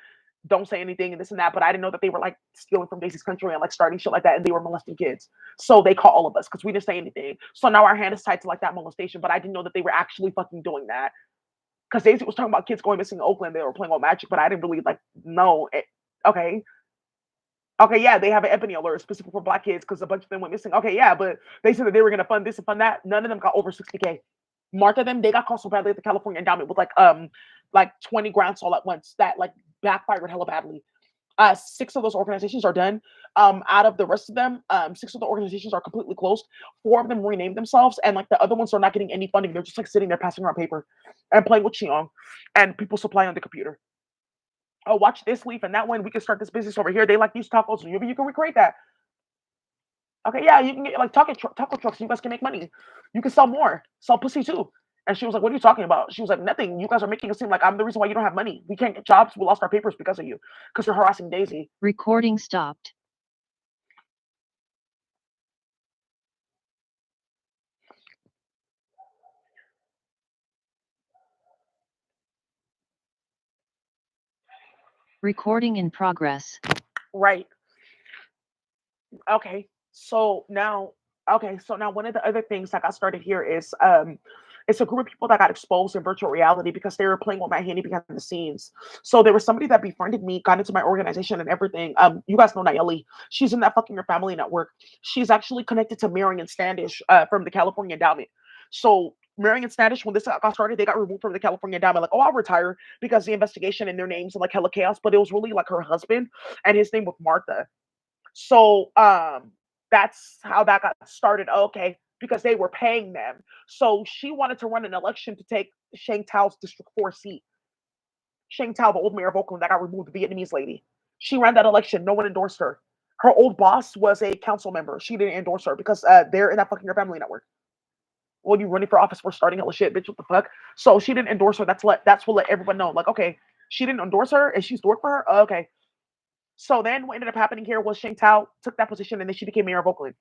don't say anything and this and that. But I didn't know that they were like stealing from Daisy's country and like starting shit like that, and they were molesting kids. So they caught all of us because we didn't say anything. So now our hand is tied to like that molestation. But I didn't know that they were actually fucking doing that because Daisy was talking about kids going missing in Oakland. They were playing on Magic, but I didn't really like know. Okay, okay, yeah, they have an ebony alert specific for black kids because a bunch of them went missing. Okay, yeah, but they said that they were gonna fund this and fund that. None of them got over 60K. Martha them, they got caught so badly at the California endowment with like 20 grants all at once that like backfired hella badly. 6 of those organizations are done. Out of the rest of them, 6 of the organizations are completely closed. 4 of them renamed themselves, and like the other ones are not getting any funding. They're just like sitting there passing around paper and playing with Xiong and people supplying on the computer. Oh, watch this leaf and that one. We can start this business over here. They like these tacos. You can recreate that. Okay, yeah, you can get like taco trucks. You guys can make money. You can sell more. Sell pussy too. And she was like, "What are you talking about?" She was like, "Nothing. You guys are making it seem like I'm the reason why you don't have money. We can't get jobs. We lost our papers because of you. Because you're harassing Daisy." Recording stopped. Recording in progress. Right. Okay. So now, okay. So now, one of the other things that got started here is It's a group of people that got exposed in virtual reality because they were playing with my handy behind the scenes. So there was somebody that befriended me, got into my organization and everything. You guys know Nayeli. She's in that fucking Your Family network. She's actually connected to Marion Standish from the California Endowment. So Marion Standish, when this got started, they got removed from the California Endowment. Like, oh, I'll retire because the investigation and their names and like hella chaos. But it was really like her husband, and his name was Martha. So that's how that got started. Okay, because they were paying them. So she wanted to run an election to take Shang Tao's District 4 seat. Shang Tao, the old mayor of Oakland that got removed, the Vietnamese lady. She ran that election. No one endorsed her. Her old boss was a council member. She didn't endorse her because they're in that fucking Your Family network. When you running for office for starting hella shit, bitch, what the fuck? So she didn't endorse her. That's what let everyone know. Like, okay, she didn't endorse her and she's doing for her. Okay. So then what ended up happening here was Shang Tao took that position and then she became mayor of Oakland.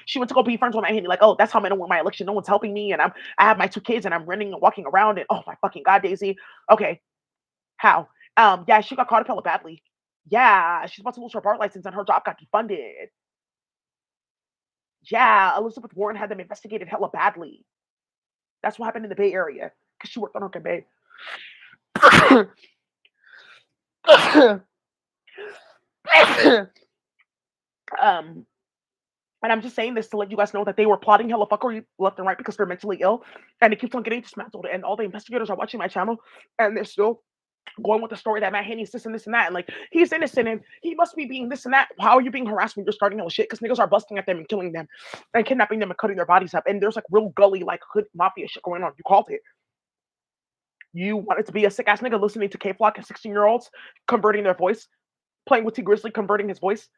She went to go be friends with my auntie, like, oh, that's how I'm gonna win my election. No one's helping me, and I have my two kids, and I'm running and walking around, and oh my fucking god, Daisy. Okay, how? Yeah, she got caught up hella badly. Yeah, she's about to lose her bar license, and her job got defunded. Yeah, Elizabeth Warren had them investigated hella badly. That's what happened in the Bay Area because she worked on her Bay. um, and I'm just saying this to let you guys know that they were plotting hella fuckery left and right because they're mentally ill, and it keeps on getting dismantled. And all the investigators are watching my channel, and they're still going with the story that Matt Haney's this and that, and like he's innocent and he must be being this and that. How are you being harassed when you're starting all shit? Because niggas are busting at them and killing them and kidnapping them and cutting their bodies up. And there's like real gully, like hood mafia shit going on. You called it. You wanted to be a sick ass nigga listening to K Flock and 16-year-olds converting their voice, playing with T Grizzly, converting his voice.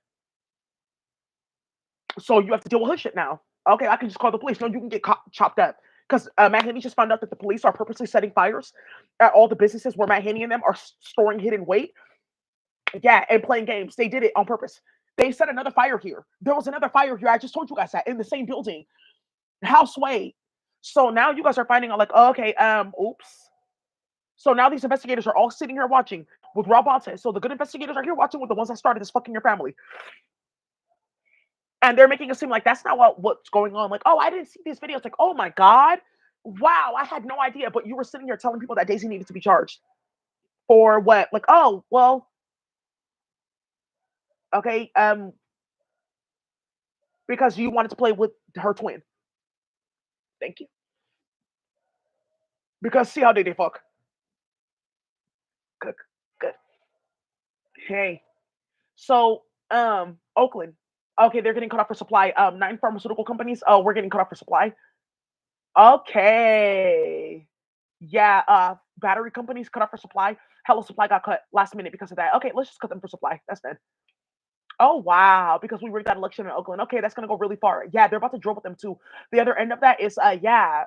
So you have to deal with hood shit now. Okay, I can just call the police. No, you can get chopped up. Because Matt Haney just found out that the police are purposely setting fires at all the businesses where Matt Haney and them are storing hidden weight. Yeah, and playing games. They did it on purpose. They set another fire here. There was another fire here. I just told you guys that in the same building. House Wade. So now you guys are finding out like, oh, okay, oops. So now these investigators are all sitting here watching with Rob Bonte. So the good investigators are here watching with the ones that started this fucking Your Family. And they're making it seem like that's not what's going on. Like, oh, I didn't see these videos. Like, oh my God. Wow, I had no idea. But you were sitting here telling people that Daisy needed to be charged. For what? Like, oh, well, okay, because you wanted to play with her twin. Thank you. Because see how they fuck. Good, good. Hey. So, Oakland. Okay, they're getting cut off for supply. 9 pharmaceutical companies. Oh, we're getting cut off for supply. Okay. Yeah, battery companies cut off for supply. Hello Supply got cut last minute because of that. Okay, let's just cut them for supply. That's dead. Oh wow, because we rigged that election in Oakland. Okay, that's gonna go really far. Yeah, they're about to drill with them too. The other end of that is yeah,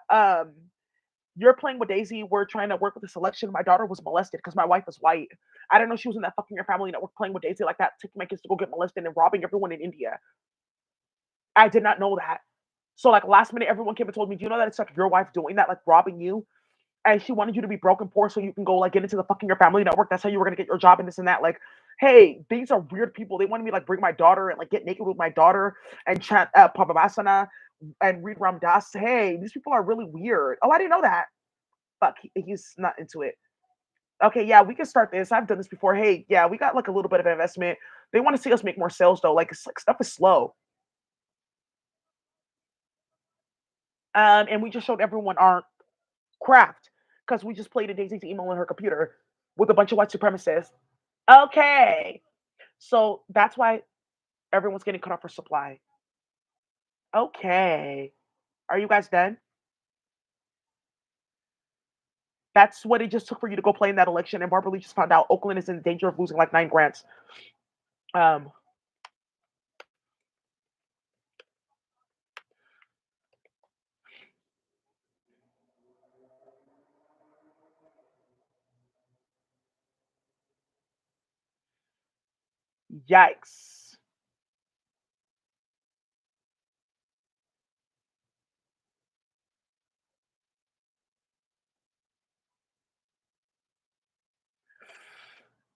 you're playing with Daisy. We're trying to work with this election. My daughter was molested because my wife is white. I didn't know she was in that fucking Your Family network playing with Daisy like that, taking my kids to go get molested and robbing everyone in India. I did not know that. So like last minute, everyone came and told me, "Do you know that it's like your wife doing that, like robbing you?" And she wanted you to be broken poor so you can go like get into the fucking Your Family network. That's how you were gonna get your job and this and that. Like, hey, these are weird people. They wanted me to like bring my daughter and like get naked with my daughter and chant Pavasana and read Ram Das. Hey, these people are really weird. Oh, I didn't know that. Fuck, he's not into it. Okay, yeah, we can start this. I've done this before. Hey, yeah, we got like a little bit of investment. They want to see us make more sales though. Like, it's like stuff is slow. And we just showed everyone our craft because we just played a Daisy's email on her computer with a bunch of white supremacists. Okay, so that's why everyone's getting cut off for supply. Okay, are you guys done? That's what it just took for you to go play in that election. And Barbara Lee just found out Oakland is in danger of losing like 9 grants. Um, yikes.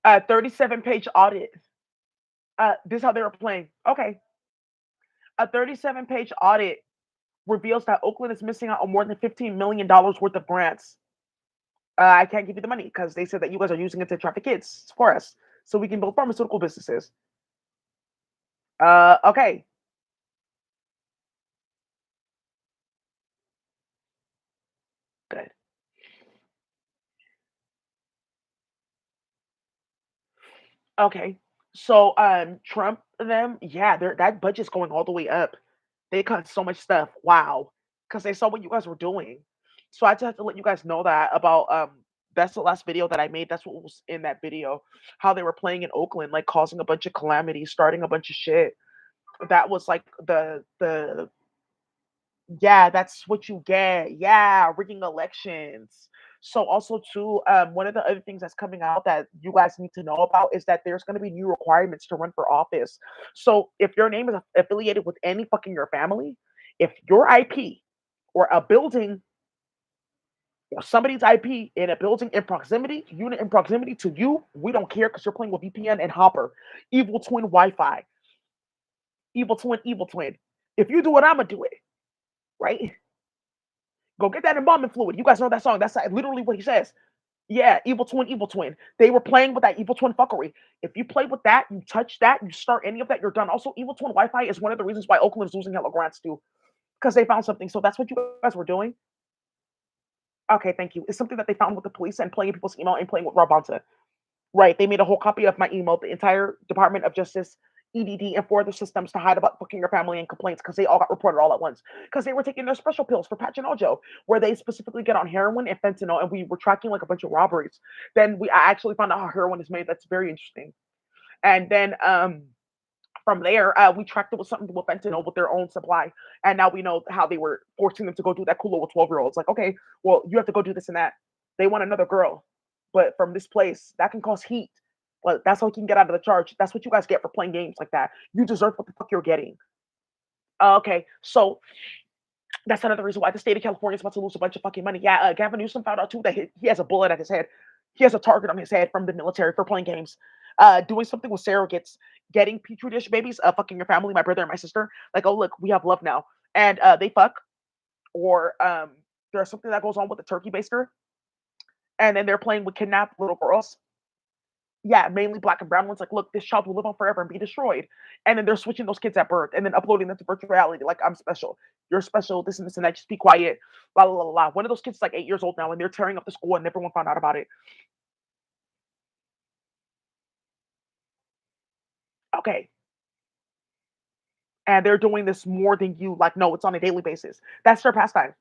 37-page audit. This is how they were playing. Okay, a 37-page audit reveals that Oakland is missing out on more than $15 million worth of grants. I can't give you the money because they said that you guys are using it to traffic kids for us so we can build pharmaceutical businesses. Okay, good. Okay. So Trump them, yeah, that budget's going all the way up. They cut so much stuff. Wow. Because they saw what you guys were doing. So I just have to let you guys know that about that's the last video that I made. That's what was in that video. How they were playing in Oakland, like causing a bunch of calamities, starting a bunch of shit. That was like the yeah, that's what you get. Yeah, rigging elections. So also too, one of the other things that's coming out that you guys need to know about is that there's going to be new requirements to run for office. So if your name is affiliated with any fucking your family, if your IP or a building or somebody's IP in a building in proximity, unit in proximity to you, we don't care because you're playing with VPN and Hopper, evil twin Wi-Fi, evil twin, evil twin. If you do it, I'ma do it, right? Go get that embalming fluid. You guys know that song. That's literally what he says. Yeah, evil twin, evil twin. They were playing with that evil twin fuckery. If you play with that, you touch that, you start any of that, you're done. Also, evil twin Wi-Fi is one of the reasons why Oakland's losing hella grants too, because they found something. So that's what you guys were doing. Okay, thank you. It's something that they found with the police and playing people's email and playing with Rabanta. Right. They made a whole copy of my email, the entire Department of Justice, EDD, and 4 other systems to hide about fucking your family and complaints because they all got reported all at once. Because they were taking their special pills for Pachinojo, where they specifically get on heroin and fentanyl, and we were tracking like a bunch of robberies. Then I actually found out how heroin is made. That's very interesting. And then from there, we tracked it with something with fentanyl with their own supply. And now we know how they were forcing them to go do that cool with 12-year-olds. Like, okay, well, you have to go do this and that. They want another girl, but from this place, that can cause heat. But that's how you can get out of the charge. That's what you guys get for playing games like that. You deserve what the fuck you're getting. Okay, so that's another reason why the state of California is about to lose a bunch of fucking money. Yeah, Gavin Newsom found out too that he has a bullet at his head. He has a target on his head from the military for playing games. Doing something with surrogates, getting petri dish babies, fucking your family, my brother and my sister. Like, oh look, we have love now, and they fuck, or there's something that goes on with the turkey baster, and then they're playing with kidnapped little girls. Yeah, mainly black and brown ones. Like, look, this child will live on forever and be destroyed. And then they're switching those kids at birth and then uploading them to virtual reality. Like, I'm special. You're special. This and this and that. Just be quiet. La la la la. One of those kids is like 8 years old now, and they're tearing up the school, and everyone found out about it. Okay, and they're doing this more than you. Like, no, it's on a daily basis. That's their pastime.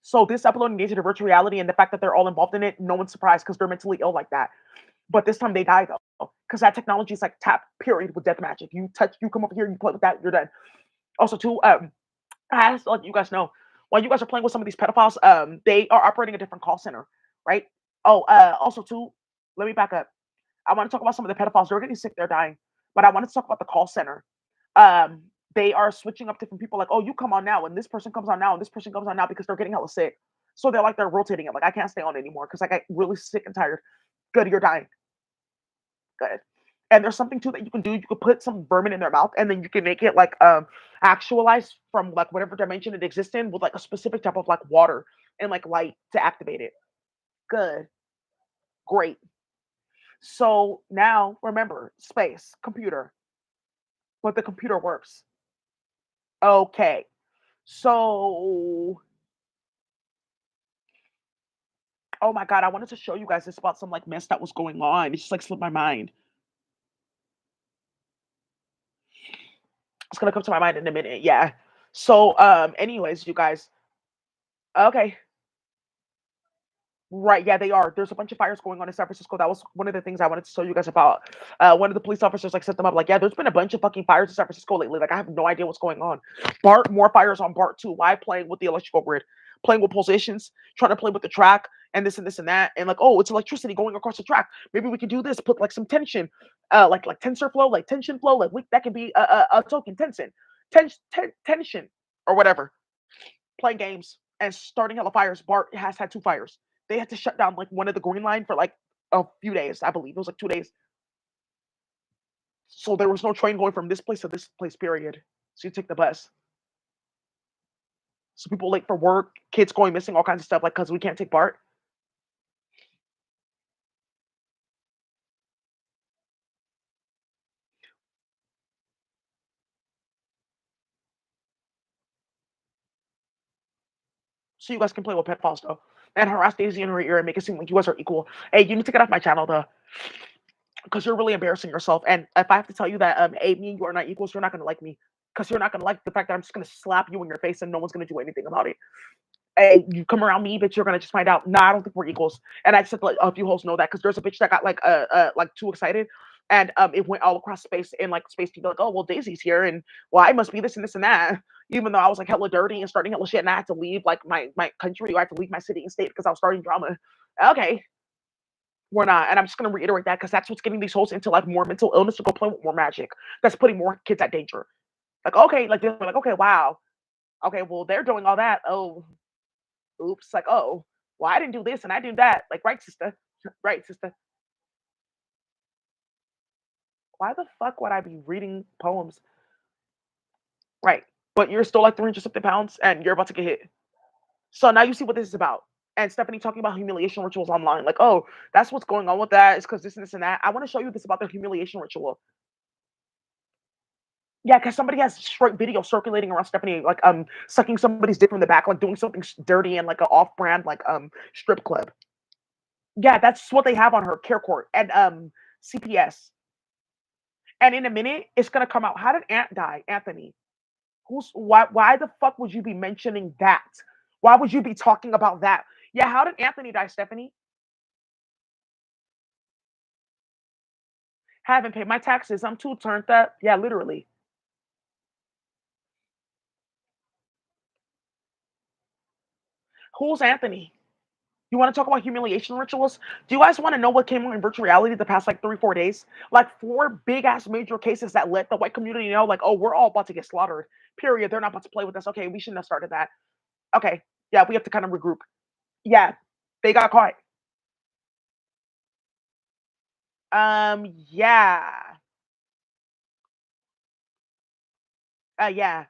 So this uploading into the virtual reality and the fact that they're all involved in it, no one's surprised because they're mentally ill like that. But this time they die though, because that technology is like tap period with death magic. You touch, you come over here, you play with that, you're done. Also, too, I have to let you guys know while you guys are playing with some of these pedophiles, they are operating a different call center, right? Oh, also too, let me back up. I want to talk about some of the pedophiles. They're getting sick, they're dying, but I wanted to talk about the call center. Um, they are switching up different people. Like, oh, you come on now, and this person comes on now, and this person comes on now because they're getting hella sick. So they're rotating it. Like, I can't stay on anymore because I get really sick and tired. Good, you're dying. Good. And there's something too that you can do. You could put some vermin in their mouth, and then you can make it like actualize from like whatever dimension it exists in with like a specific type of like water and like light to activate it. Good. Great. So now remember space, computer, but the computer works. Okay. So oh my god, I wanted to show you guys this about some like mess that was going on. It just like slipped my mind. It's gonna come to my mind in a minute. Yeah. So anyways, you guys. Okay. Right, yeah, they are. There's a bunch of fires going on in San Francisco. That was one of the things I wanted to tell you guys about. One of the police officers like set them up like, yeah, there's been a bunch of fucking fires in San Francisco lately. Like, I have no idea what's going on. Bart, more fires on Bart too. Why playing with the electrical grid, playing with pulsations, trying to play with the track, and this and that, and like, oh, it's electricity going across the track. Maybe we can do this. Put like some tension, like tensor flow, like tension flow, like that can be a token tension, tension or whatever. Playing games and starting hella fires. Bart has had 2 fires. They had to shut down like one of the Green Line for like a few days. I believe it was like 2 days. So there was no train going from this place to this place. Period. So you take the bus. So people late for work, kids going missing, all kinds of stuff, like because we can't take part. So you guys can play with pedophiles though, and harass Daisy in her ear and make it seem like you guys are equal. Hey, you need to get off my channel though, because you're really embarrassing yourself. And if I have to tell you that, hey, me and you are not equals, you're not gonna like me, because you're not gonna like the fact that I'm just gonna slap you in your face and no one's gonna do anything about it. Hey, you come around me, bitch, you're gonna just find out. Nah, I don't think we're equals. And I just let a few hosts know that because there's a bitch that got like too excited, and it went all across space and like space people like, oh well, Daisy's here, and well, I must be this and this and that. Even though I was like hella dirty and starting hella shit, and I had to leave like my country, or I had to leave my city and state because I was starting drama. Okay, we're not, and I'm just gonna reiterate that because that's what's getting these hosts into like more mental illness to go play with more magic. That's putting more kids at danger. Like okay, like they're like okay, wow, okay, well they're doing all that. Oh, oops, like, oh, well, I didn't do this and I did that. Like, right, sister. Right, sister. Why the fuck would I be reading poems? Right. But you're still like 300 something pounds and you're about to get hit. So now you see what this is about. And Stephanie talking about humiliation rituals online. Like, oh, that's what's going on with that. It's because this and this and that. I want to show you this about their humiliation ritual. Yeah, because somebody has straight video circulating around Stephanie, like sucking somebody's dick from the back, like doing something dirty and like an off-brand like strip club. Yeah, that's what they have on her care court and CPS. And in a minute, it's gonna come out. How did Ant die, Anthony? Who's why? Why the fuck would you be mentioning that? Why would you be talking about that? Yeah, how did Anthony die, Stephanie? Haven't paid my taxes. I'm too turned up. Yeah, literally. Who's Anthony? You want to talk about humiliation rituals? Do you guys want to know what came on in virtual reality the past like 3, 4 days? Like four big ass major cases that let the white community know, like, oh, we're all about to get slaughtered. Period. They're not about to play with us. Okay, we shouldn't have started that. Okay, yeah, we have to kind of regroup. Yeah, they got caught. Yeah. Yeah.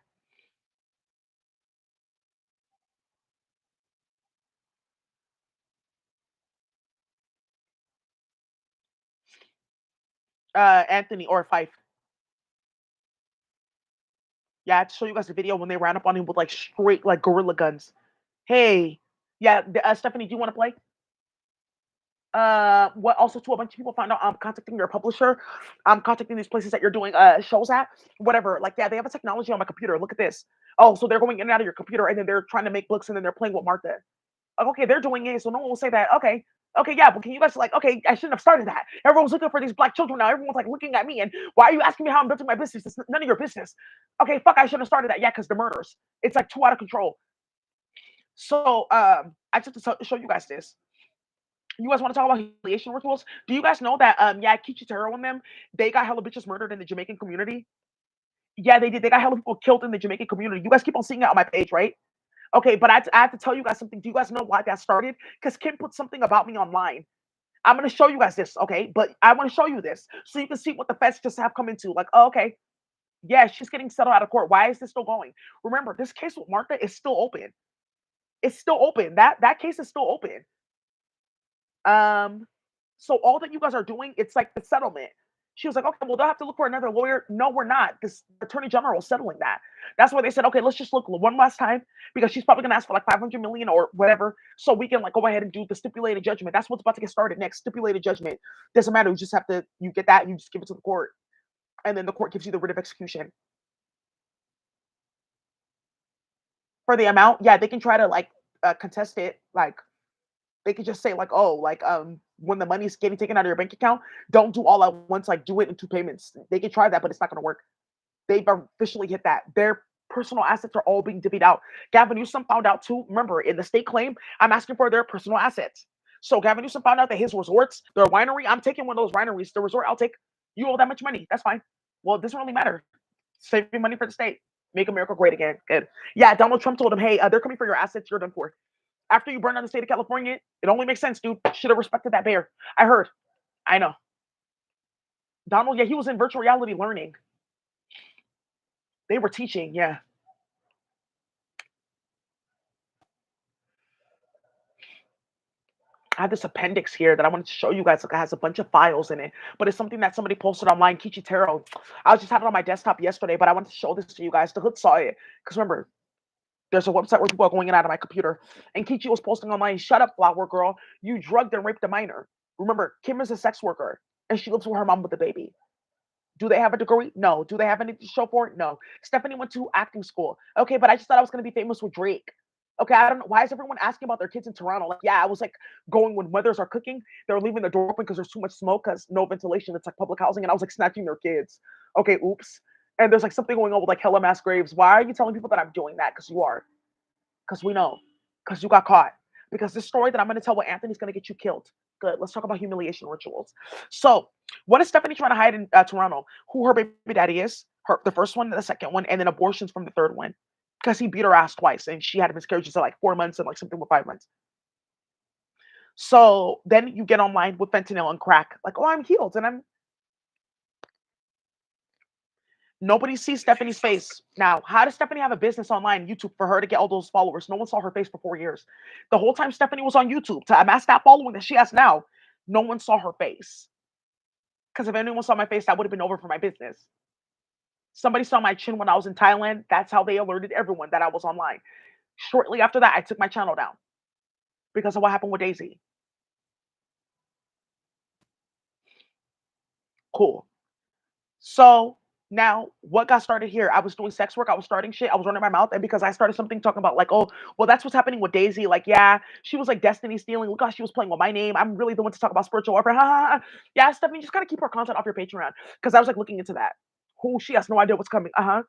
Anthony or Fife. Yeah, I had to show you guys the video when they ran up on him with like straight like gorilla guns. Hey, yeah, Stephanie, do you want to play? What also too a bunch of people found out I'm contacting your publisher. I'm contacting these places that you're doing shows at, whatever. Like, yeah, they have a technology on my computer. Look at this. Oh, so they're going in and out of your computer and then they're trying to make books and then they're playing with Martha. Like, okay, they're doing it, so no one will say that. Okay, okay, yeah, but can you guys like, okay, I shouldn't have started that. Everyone's looking for these black children now. Everyone's like looking at me, and why are you asking me how I'm building my business? It's none of your business. Okay, fuck, I shouldn't have started that. Yeah, because the murders, it's like too out of control. So, I just to show you guys this. You guys want to talk about humiliation rituals? Do you guys know that yeah, Kichi Taro and them, they got hella bitches murdered in the Jamaican community? Yeah, they did. They got hella people killed in the Jamaican community. You guys keep on seeing it on my page, right? Okay, but I have to tell you guys something. Do you guys know why that started? Because Kim put something about me online. I'm gonna show you guys this, okay? But I want to show you this so you can see what the feds just have come into. Like, oh, okay, yeah, she's getting settled out of court. Why is this still going? Remember, this case with Martha is still open. It's still open. That case is still open. Um, so all that you guys are doing, it's like the settlement. She was like, okay, well, they'll have to look for another lawyer. No, we're not. This attorney general is settling that. That's why they said, okay, let's just look one last time because she's probably gonna ask for like 500 million or whatever, so we can like go ahead and do the stipulated judgment. That's what's about to get started next. Stipulated judgment doesn't matter. You just have to you get that, you just give it to the court, and then the court gives you the writ of execution for the amount. Yeah, they can try to like contest it, like they could just say like, oh, like when the money's getting taken out of your bank account, don't do all at once, like do it in two payments. They could try that, but it's not gonna work. They've officially hit that. Their personal assets are all being divvied out. Gavin Newsom found out too. Remember, in the state claim, I'm asking for their personal assets. So Gavin Newsom found out that his resorts, their winery, I'm taking one of those wineries. The resort, I'll take. You owe that much money. That's fine. Well, it doesn't really matter. Saving money for the state. Make America great again. Good. Yeah, Donald Trump told him, hey, they're coming for your assets. You're done for. After you burn down the state of California, it only makes sense, dude. Should have respected that bear. I heard. I know. Donald, yeah, he was in virtual reality learning. They were teaching, yeah. I have this appendix here that I wanted to show you guys. Like, it has a bunch of files in it, but it's something that somebody posted online. Kichitero. I was just having it on my desktop yesterday, but I wanted to show this to you guys. The hood saw it because remember, there's a website where people are going in and out of my computer, and Kichi was posting online. Shut up, flower girl. You drugged and raped a minor. Remember, Kim is a sex worker, and she lives with her mom with a baby. Do they have a degree? No. Do they have anything to show for it? No. Stephanie went to acting school. Okay, but I just thought I was going to be famous with Drake. Okay, I don't know. Why is everyone asking about their kids in Toronto? Like, yeah, I was like going when mothers are cooking. They're leaving the door open because there's too much smoke because no ventilation. It's like public housing. And I was like snatching their kids. Okay, oops. And there's like something going on with like hella mass graves. Why are you telling people that I'm doing that? Because you are. Because we know. Because you got caught. Because this story that I'm going to tell with Anthony's going to get you killed. Good. Let's talk about humiliation rituals. So, what is Stephanie trying to hide in Toronto? Who her baby daddy is? Her the first one, the second one, and then abortions from the third one. Because he beat her ass twice, and she had miscarriages at like 4 months and like something with 5 months. So then you get online with fentanyl and crack, like, oh, I'm healed, and I'm nobody sees Stephanie's face. Now, how does Stephanie have a business online, YouTube, for her to get all those followers? No one saw her face for 4 years. The whole time Stephanie was on YouTube to amass that following that she has now, no one saw her face. Because if anyone saw my face, that would have been over for my business. Somebody saw my chin when I was in Thailand. That's how they alerted everyone that I was online. Shortly after that, I took my channel down because of what happened with Daisy. Cool. So now what got started here? I was doing sex work. I was starting shit. I was running my mouth. And because I started something talking about like, oh, well, that's what's happening with Daisy. Like, yeah, she was like destiny stealing. Look how she was playing with my name. I'm really the one to talk about spiritual warfare. Ha, ha, ha. Yeah, Stephanie, just gotta keep her content off your Patreon. Because I was like looking into that. Who she has no idea what's coming. Uh-huh.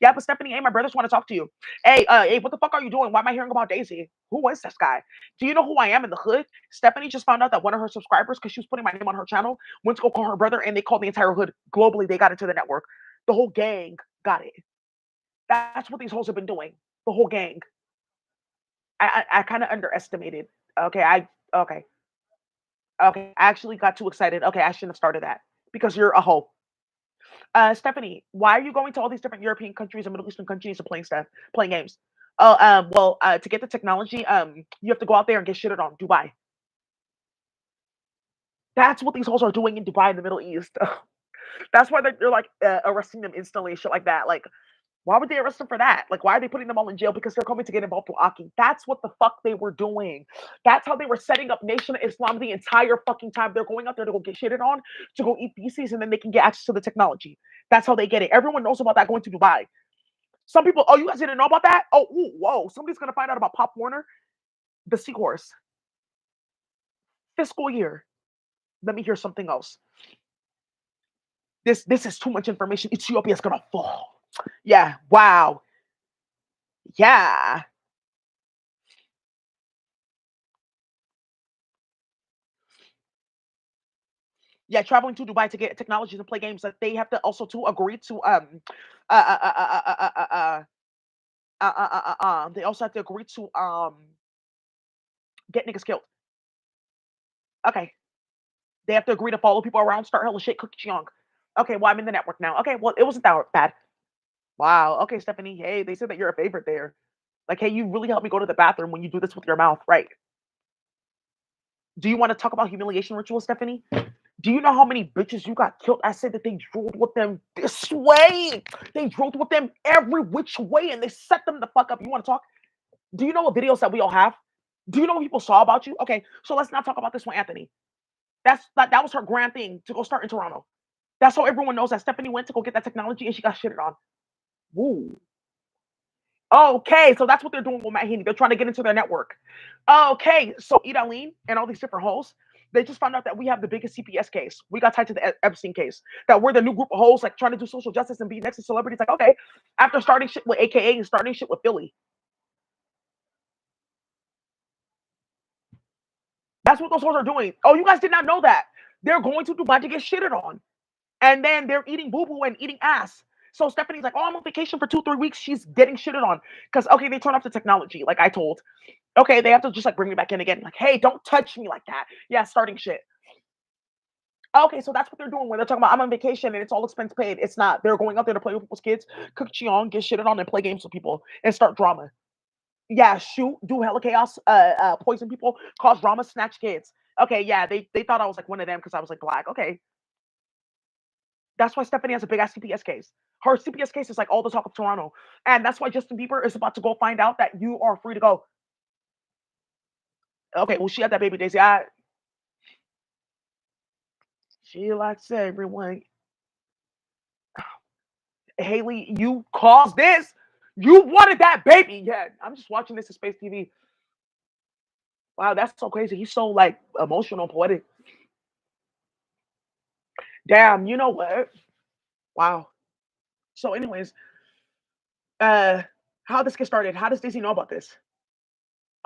Yeah, but Stephanie, hey, my brothers want to talk to you. Hey, what the fuck are you doing? Why am I hearing about Daisy? Who is this guy? Do you know who I am in the hood? Stephanie just found out that one of her subscribers, because she was putting my name on her channel, went to go call her brother, and they called the entire hood globally. They got into the network. The whole gang got it. That's what these hoes have been doing. The whole gang. I kind of underestimated. Okay, okay, okay. I actually got too excited. Okay, I shouldn't have started that because you're a hoe. Stephanie, why are you going to all these different European countries and Middle Eastern countries and playing games? Oh, well, to get the technology, you have to go out there and get shitted on. Dubai. That's what these hoes are doing in Dubai in the Middle East. That's why they're like arresting them instantly, shit like that. Like, why would they arrest them for that? Like, why are they putting them all in jail? Because they're coming to get involved with Aki. That's what the fuck they were doing. That's how they were setting up Nation of Islam the entire fucking time. They're going out there to go get shitted on, to go eat feces, and then they can get access to the technology. That's how they get it. Everyone knows about that going to Dubai. Some people, oh, you guys didn't know about that? Oh, ooh, whoa. Somebody's going to find out about Pop Warner, the seahorse. Fiscal year. Let me hear something else. This is too much information. Ethiopia's going to fall. Yeah, wow. Yeah. Yeah, traveling to Dubai to get technologies and play games, that they have to also to agree to uh uh uh uh uh uh uh uh they also have to agree to get niggas killed. Okay, they have to agree to follow people around, start hella shit, cook young. Okay, well I'm in the network now. Okay, well it wasn't that bad. Wow. Okay, Stephanie. Hey, they said that you're a favorite there. Like, hey, you really help me go to the bathroom when you do this with your mouth, right? Do you want to talk about humiliation rituals, Stephanie? Do you know how many bitches you got killed? I said that they drilled with them this way. They drilled with them every which way and they set them the fuck up. You want to talk? Do you know what videos that we all have? Do you know what people saw about you? Okay, so let's not talk about this one, Anthony. That was her grand thing to go start in Toronto. That's how everyone knows that Stephanie went to go get that technology and she got shitted on. Woo. Okay, so that's what they're doing with Mahini. They're trying to get into their network. Okay, so Idalene and all these different hoes, they just found out that we have the biggest CPS case. We got tied to the Epstein case. That we're the new group of hoes, like trying to do social justice and be next to celebrities. Like, okay, after starting shit with AKA and starting shit with Philly. That's what those hoes are doing. Oh, you guys did not know that. They're going to Dubai to get shitted on. And then they're eating boo-boo and eating ass. So Stephanie's like, oh, I'm on vacation for 2, 3 weeks. She's getting shitted on. Because, okay, they turn off the technology, like I told. Okay, they have to just like bring me back in again. Like, hey, don't touch me like that. Yeah, starting shit. Okay, so that's what they're doing when they're talking about I'm on vacation and it's all expense paid. It's not. They're going out there to play with people's kids, cook chiong, get shitted on, and play games with people and start drama. Yeah, shoot, do hella chaos, poison people, cause drama, snatch kids. Okay, yeah, they thought I was like one of them because I was like black. Okay, that's why Stephanie has a big ass CPS case. Her CPS case is like all the talk of Toronto, and that's why Justin Bieber is about to go find out that you are free to go. Okay, well she had that baby Daisy. She likes everyone. Haley, you caused this. You wanted that baby. Yeah, I'm just watching this in Space TV. Wow, that's so crazy. He's so like emotional, poetic. Damn, you know what? Wow. So, anyways, uh, how this get started? How does Daisy know about this?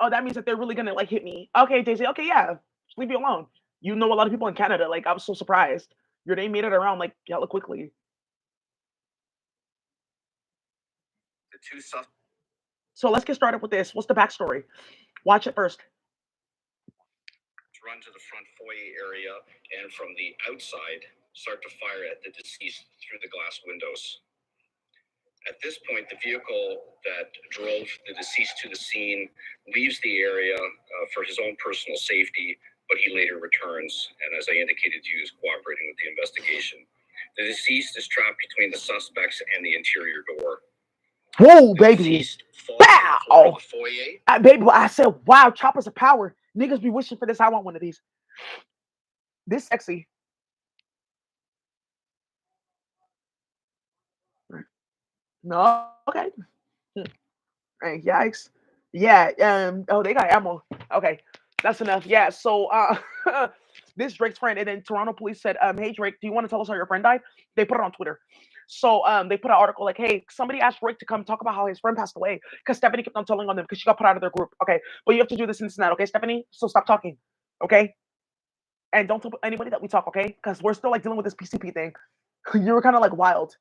Oh, that means that they're really gonna like hit me. Okay, Daisy. Okay, yeah. Just leave me alone. You know a lot of people in Canada. Like, I was so surprised. Your name made it around like hella quickly. So let's get started with this. What's the backstory? Watch it first. Whoa, baby. Bow. Baby, I said, wow, choppers of power. Niggas be wishing for this. I want one of these. This sexy. No, okay. Hey, yikes. Yeah, oh, they got ammo. Okay, that's enough. Yeah, so this Drake's friend, and then Toronto police said, hey Drake, do you want to tell us how your friend died? They put it on Twitter. So they put an article like, hey, somebody asked Drake to come talk about how his friend passed away because Stephanie kept on telling on them because she got put out of their group. Okay, but you have to do this and this and that, okay, Stephanie? So stop talking. Okay? And don't tell anybody that we talk, okay? Because we're still like dealing with this PCP thing. You were kind of like wild.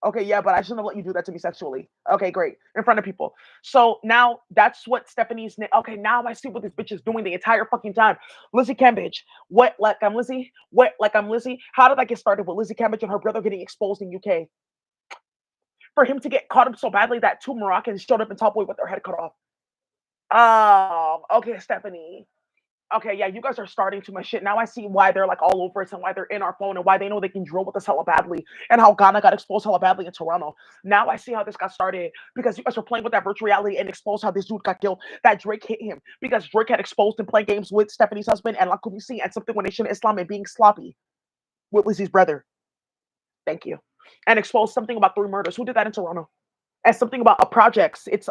Okay, yeah, but I shouldn't have let you do that to me sexually. Okay, great. In front of people. So now that's what Stephanie's. Okay, now I see what this bitch is doing the entire fucking time. Lizzie Cambridge. What, like I'm Lizzie? What, like I'm Lizzie? How did I get started with Lizzie Cambridge and her brother getting exposed in UK? For him to get caught up so badly that two Moroccans showed up in Top Boy with their head cut off. Okay, Stephanie. Okay, yeah, you guys are starting too much shit. Now I see why they're like all over it and why they're in our phone and why they know they can drill with us hella badly and how Ghana got exposed hella badly in Toronto. Now I see how this got started because you guys were playing with that virtual reality and exposed how this dude got killed. That Drake hit him because Drake had exposed him playing games with Stephanie's husband and Lakumisi and something with Nation Islam and being sloppy with Lizzie's brother. Thank you. And exposed something about 3 murders. Who did that in Toronto? And something about a projects. It's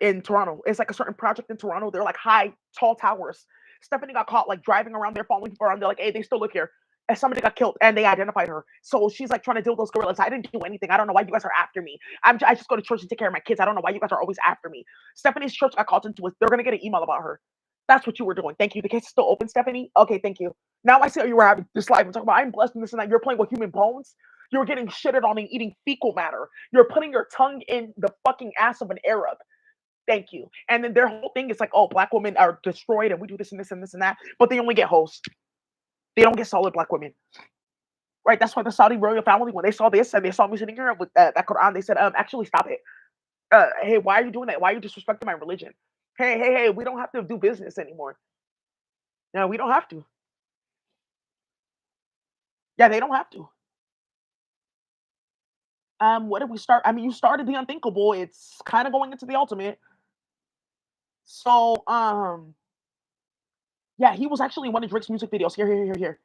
in Toronto. It's like a certain project in Toronto. They're like high, tall towers. Stephanie got caught like driving around there, following people around. They're like, hey, they still live here. And somebody got killed and they identified her. So she's like trying to deal with those gorillas. I didn't do anything. I don't know why you guys are after me. I just go to church and take care of my kids. I don't know why you guys are always after me. Stephanie's church got called into it. They're gonna get an email about her. That's what you were doing. Thank you. The case is still open, Stephanie. Okay, thank you. Now I see how you were having this live and talking about I'm blessed and this and that. You're playing with human bones. You're getting shitted on and eating fecal matter. You're putting your tongue in the fucking ass of an Arab. Thank you. And then their whole thing is like, oh, black women are destroyed and we do this and this and this and that, but they only get hosts. They don't get solid black women. Right? That's why the Saudi royal family, when they saw this and they saw me sitting here with that Quran, they said, actually stop it. Hey, why are you doing that? Why are you disrespecting my religion? Hey, we don't have to do business anymore. No, we don't have to. Yeah, they don't have to. What did we start? I mean, you started the unthinkable. It's kind of going into the ultimate. So, yeah, he was actually in one of Drake's music videos. Here.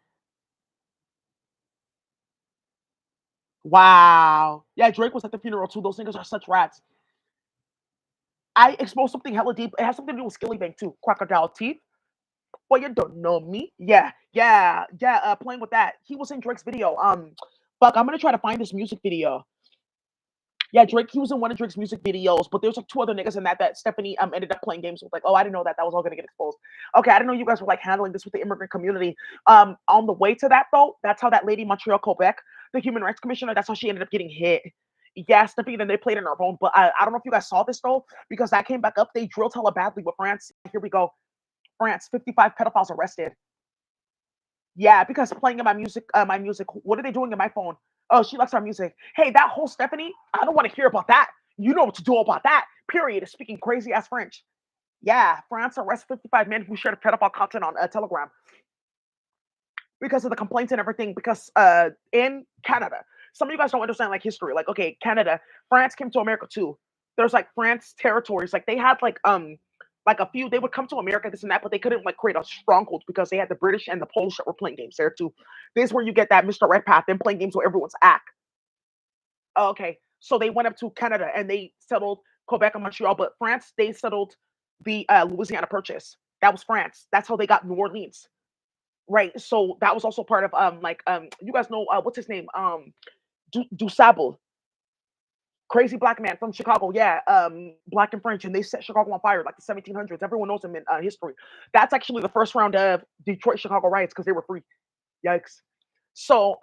Wow. Yeah, Drake was at the funeral too. Those niggas are such rats. I exposed something hella deep. It has something to do with Skilly Bank too. Crocodile teeth. Well, you don't know me. Yeah. Playing with that. He was in Drake's video. Fuck, I'm gonna try to find this music video. Yeah, Drake. He was in one of Drake's music videos, but there's like two other niggas in that Stephanie ended up playing games with. Like, oh, I didn't know that was all gonna get exposed. Okay, I didn't know you guys were like handling this with the immigrant community. On the way to that though, that's how that lady Montreal Quebec, the human rights commissioner, that's how she ended up getting hit. Yeah, Stephanie. Then they played in our own, but I don't know if you guys saw this though, because that came back up. They drilled hella badly with France. Here we go. France, 55 pedophiles arrested. Yeah, because playing in my music. What are they doing in my phone? Oh, she likes our music. Hey, that whole Stephanie, I don't want to hear about that. You know what to do about that. Period. Speaking crazy ass French. Yeah, France arrests 55 men who shared pedophile content on Telegram because of the complaints and everything. Because in Canada, some of you guys don't understand like history. Like, okay, Canada, France came to America too. There's like France territories. Like they had like a few. They would come to America, this and that, but they couldn't like create a stronghold because they had the British and the Polish that were playing games there too. This is where you get that Mr. Red Path, them playing games where everyone's act. Okay, so they went up to Canada and they settled Quebec and Montreal, but France they settled the Louisiana Purchase. That was France. That's how they got New Orleans. Right. So that was also part of you guys know what's his name? Du Sable, crazy black man from Chicago. Yeah, black and French, and they set Chicago on fire like the 1700s. Everyone knows him in history. That's actually the first round of Detroit Chicago riots because they were free. Yikes. So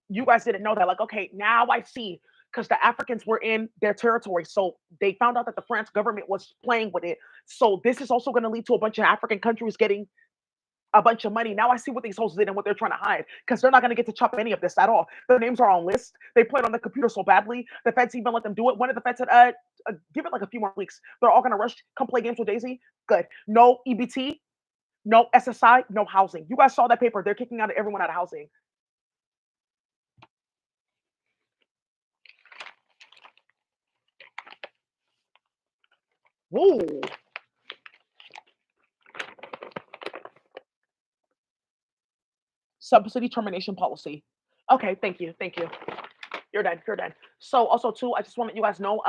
you guys didn't know that. Like, okay, now I see because the Africans were in their territory. So they found out that the French government was playing with it. So this is also going to lead to a bunch of African countries getting a bunch of money. Now I see what these hoes did and what they're trying to hide because they're not going to get to chop any of this at all. Their names are on lists. They played on the computer so badly. The feds even let them do it. One of the feds said, give it like a few more weeks. They're all going to rush, come play games with Daisy. Good. No EBT, no SSI, no housing. You guys saw that paper. They're kicking out everyone out of housing. Whoa. Subsidy termination policy. Okay, thank you. Thank you. You're done. You're done. So also too, I just want to let you guys know,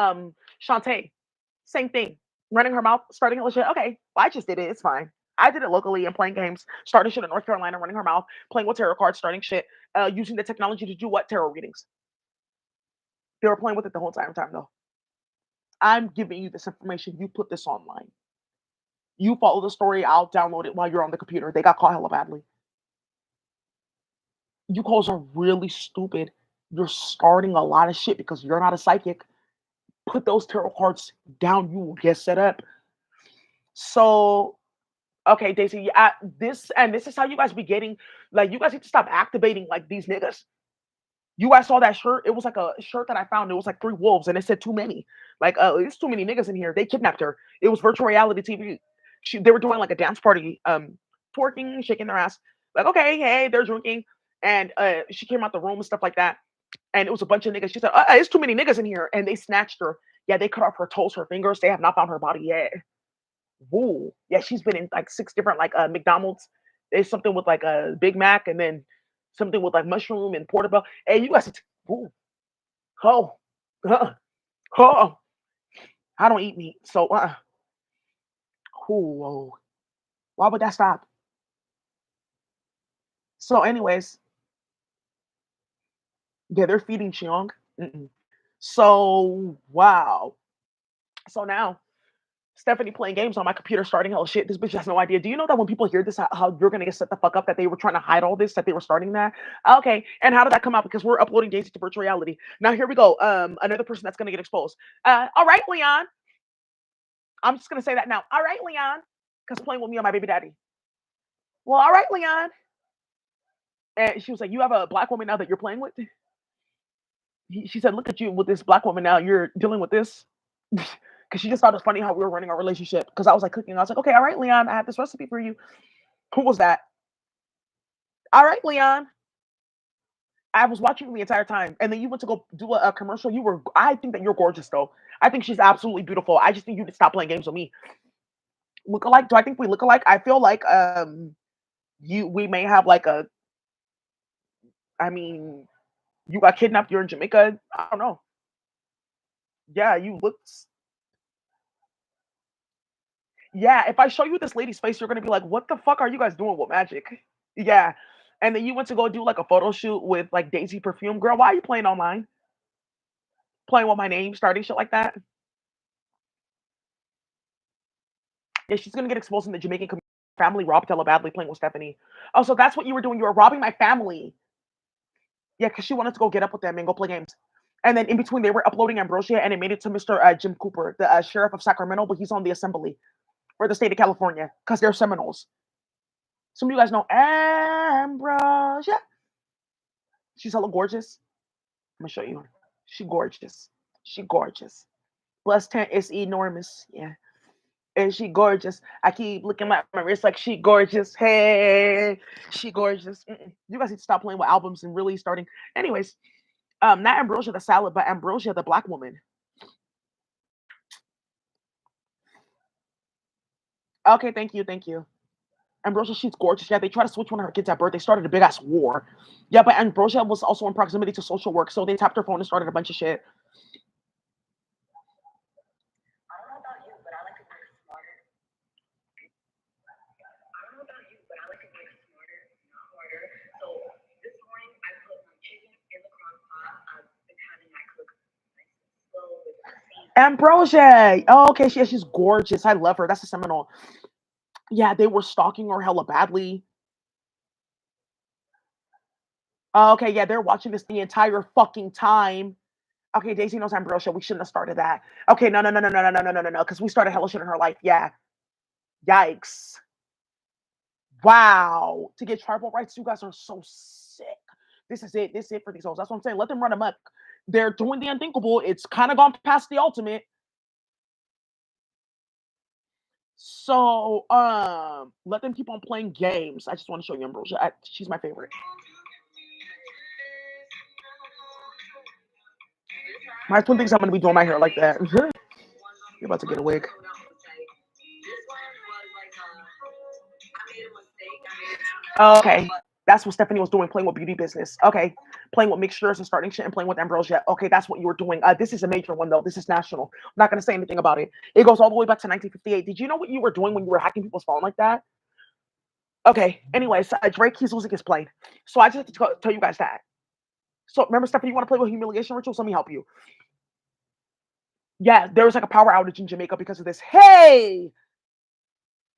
Shantae, same thing. Running her mouth, starting a shit. Okay, well, I just did it. It's fine. I did it locally and playing games, starting shit in North Carolina, running her mouth, playing with tarot cards, starting shit, using the technology to do what tarot readings. They were playing with it the whole time though. I'm giving you this information. You put this online. You follow the story. I'll download it while you're on the computer. They got caught hella badly. You calls are really stupid. You're starting a lot of shit because you're not a psychic. Put those tarot cards down. You will get set up. So, okay, Daisy, this is how you guys be getting. Like, you guys need to stop activating like these niggas. You guys saw that shirt? It was like a shirt that I found. It was like three wolves, and it said too many. Like, there's too many niggas in here. They kidnapped her. It was virtual reality TV. They were doing like a dance party, twerking, shaking their ass. Like, okay, hey, they're drinking, and she came out the room and stuff like that. And it was a bunch of niggas. She said, "It's too many niggas in here," and they snatched her. Yeah, they cut off her toes, her fingers. They have not found her body yet. Woo. Yeah, she's been in like six different like McDonald's. There's something with like a Big Mac, and then something with like mushroom and portobello. Hey, you guys, ooh, oh, oh, I don't eat meat, so whoa, why would that stop? So, anyways, yeah, they're feeding Cheong. Mm-mm. So, wow. So now Stephanie playing games on my computer, starting hell shit. This bitch has no idea. Do you know that when people hear this, how you're gonna get set the fuck up? That they were trying to hide all this, that they were starting that. Okay, and how did that come out? Because we're uploading Daisy to virtual reality. Now here we go. Another person that's gonna get exposed. All right, Leon. I'm just gonna say that now. All right, Leon, because playing with me and my baby daddy. Well, all right, Leon. And she was like, "You have a black woman now that you're playing with." She said, "Look at you with this black woman now. You're dealing with this." Because she just thought it was funny how we were running our relationship. Because I was like cooking. I was like, "Okay, all right, Leon, I have this recipe for you." Who was that? All right, Leon. I was watching you the entire time, and then you went to go do a commercial. You were. I think that you're gorgeous, though. I think she's absolutely beautiful. I just think you need to stop playing games with me. Look alike? Do I think we look alike? I feel like you we may have like a. I mean, you got kidnapped. You're in Jamaica. I don't know. Yeah, you look. Yeah, if I show you this lady's face, you're gonna be like, "What the fuck are you guys doing with magic?" Yeah, and then you went to go do like a photo shoot with like Daisy Perfume. Girl, why are you playing online? Playing with my name, starting shit like that. Yeah, she's gonna get exposed in the Jamaican family robbed Ella badly playing with Stephanie. Oh, so that's what you were doing. You were robbing my family. Yeah, because she wanted to go get up with them and go play games. And then in between, they were uploading Ambrosia, and it made it to Mr. Jim Cooper, the sheriff of Sacramento, but he's on the assembly for the state of California because they're Seminoles. Some of you guys know Ambrosia. She's hella gorgeous. I'm gonna show you. She gorgeous. She gorgeous. plus 10 is enormous. Yeah. And she gorgeous. I keep looking at my wrist like she gorgeous. Hey, she gorgeous. You guys need to stop playing with albums and really starting. Anyways, not Ambrosia the salad, but Ambrosia the black woman. Okay, thank you, thank you. Ambrosia, she's gorgeous. Yeah, they tried to switch one of her kids at birth. They started a big ass war. Yeah, but Ambrosia was also in proximity to social work, so they tapped her phone and started a bunch of shit. Ambrosia. Oh, okay, she's gorgeous. I love her. That's a Seminole. Yeah, they were stalking her hella badly. Oh, okay, yeah, they're watching this the entire fucking time. Okay, Daisy knows Ambrosia. We shouldn't have started that. Okay, no, no, no, no, no, no, no, no, no, no, no, because we started hella shit in her life. Yeah. Yikes. Wow. To get tribal rights, you guys are so sick. This is it. This is it for these hoes. That's what I'm saying. Let them run amok. They're doing the unthinkable. It's kind of gone past the ultimate. So, let them keep on playing games. I just want to show you Ambrosia. She's my favorite. My twin thinks I'm gonna be doing my hair like that. You're about to get a wig. Okay. That's what Stephanie was doing, playing with beauty business. Okay. Playing with mixtures and starting shit and playing with Ambrosia. Okay, that's what you were doing. This is a major one, though. This is national. I'm not going to say anything about it. It goes all the way back to 1958. Did you know what you were doing when you were hacking people's phone like that? Okay. Anyways, Drake, he's losing his plane. So I just have to tell you guys that. So remember, Stephanie, you want to play with humiliation rituals? Let me help you. Yeah, there was like a power outage in Jamaica because of this. Hey,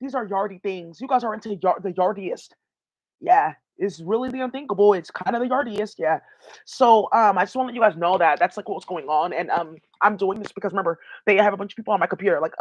these are yardy things. You guys are into the yardiest. Yeah, it's really the unthinkable. It's kind of the yardiest, yeah. So I just want to let you guys know that that's like what's going on, and I'm doing this because remember they have a bunch of people on my computer. Like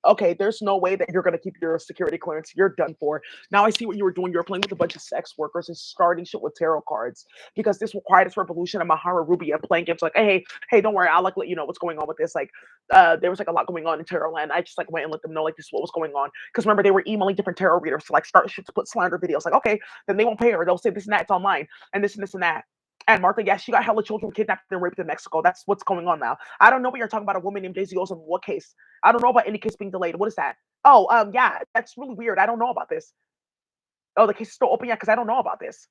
okay, there's no way that you're gonna keep your security clearance. You're done for. Now I see what you were doing. You're playing with a bunch of sex workers and starting shit with tarot cards because this required this revolution of Mahara Ruby and playing games like hey, don't worry, I'll like let you know what's going on with this. Like there was like a lot going on in tarot land. I just like went and let them know like this is what was going on because remember they were emailing different tarot readers to like start shit to put slander videos. Like okay, then they won't pay her. They'll say this and that. It's online and this and this and that. And Martha, yes, she got hella children kidnapped and raped in Mexico. That's what's going on now. I don't know what you're talking about. A woman named Daisy Olsen. What case? I don't know about any case being delayed. What is that? Oh, yeah, that's really weird. I don't know about this. Oh, the case is still open yet because I don't know about this.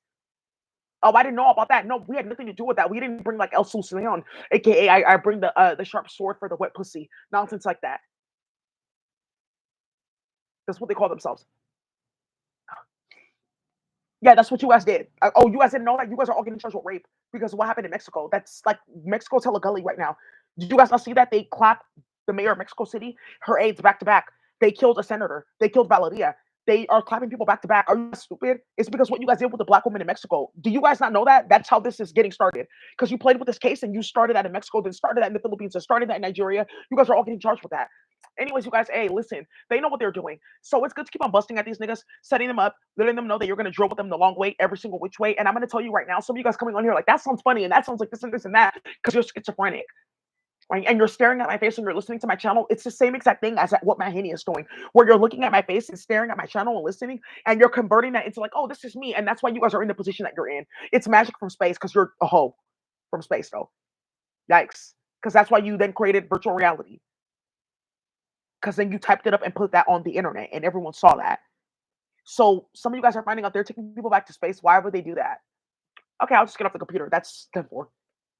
Oh, I didn't know about that. No, we had nothing to do with that. We didn't bring like El Sucion, aka I bring the sharp sword for the wet pussy. Nonsense like that. That's what they call themselves. Yeah, that's what you guys did. Oh, you guys didn't know that? You guys are all getting charged with rape because of what happened in Mexico. That's like Mexico's hella gully right now. Did you guys not see that? They clapped the mayor of Mexico City, her aides back to back. They killed a senator. They killed Valeria. They are clapping people back to back. Are you stupid? It's because what you guys did with the black woman in Mexico. Do you guys not know that? That's how this is getting started. Because you played with this case and you started that in Mexico, then started that in the Philippines, and started that in Nigeria. You guys are all getting charged with that. Anyways, you guys, hey, listen, they know what they're doing. So it's good to keep on busting at these niggas, setting them up, letting them know that you're going to drill with them the long way, every single which way. And I'm going to tell you right now, some of you guys coming on here like, that sounds funny and that sounds like this and that because you're schizophrenic. Right? And you're staring at my face and you're listening to my channel. It's the same exact thing as what Mahini is doing, where you're looking at my face and staring at my channel and listening, and you're converting that into like, oh, this is me. And that's why you guys are in the position that you're in. It's magic from space because you're a hoe from space, though. Yikes. Because that's why you then created virtual reality. Because then you typed it up and put that on the internet and everyone saw that. So some of you guys are finding out they're taking people back to space. Why would they do that? Okay, I'll just get off the computer. That's 10 4.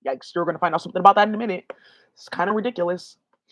Yikes, you're going to find out something about that in a minute. It's kind of ridiculous.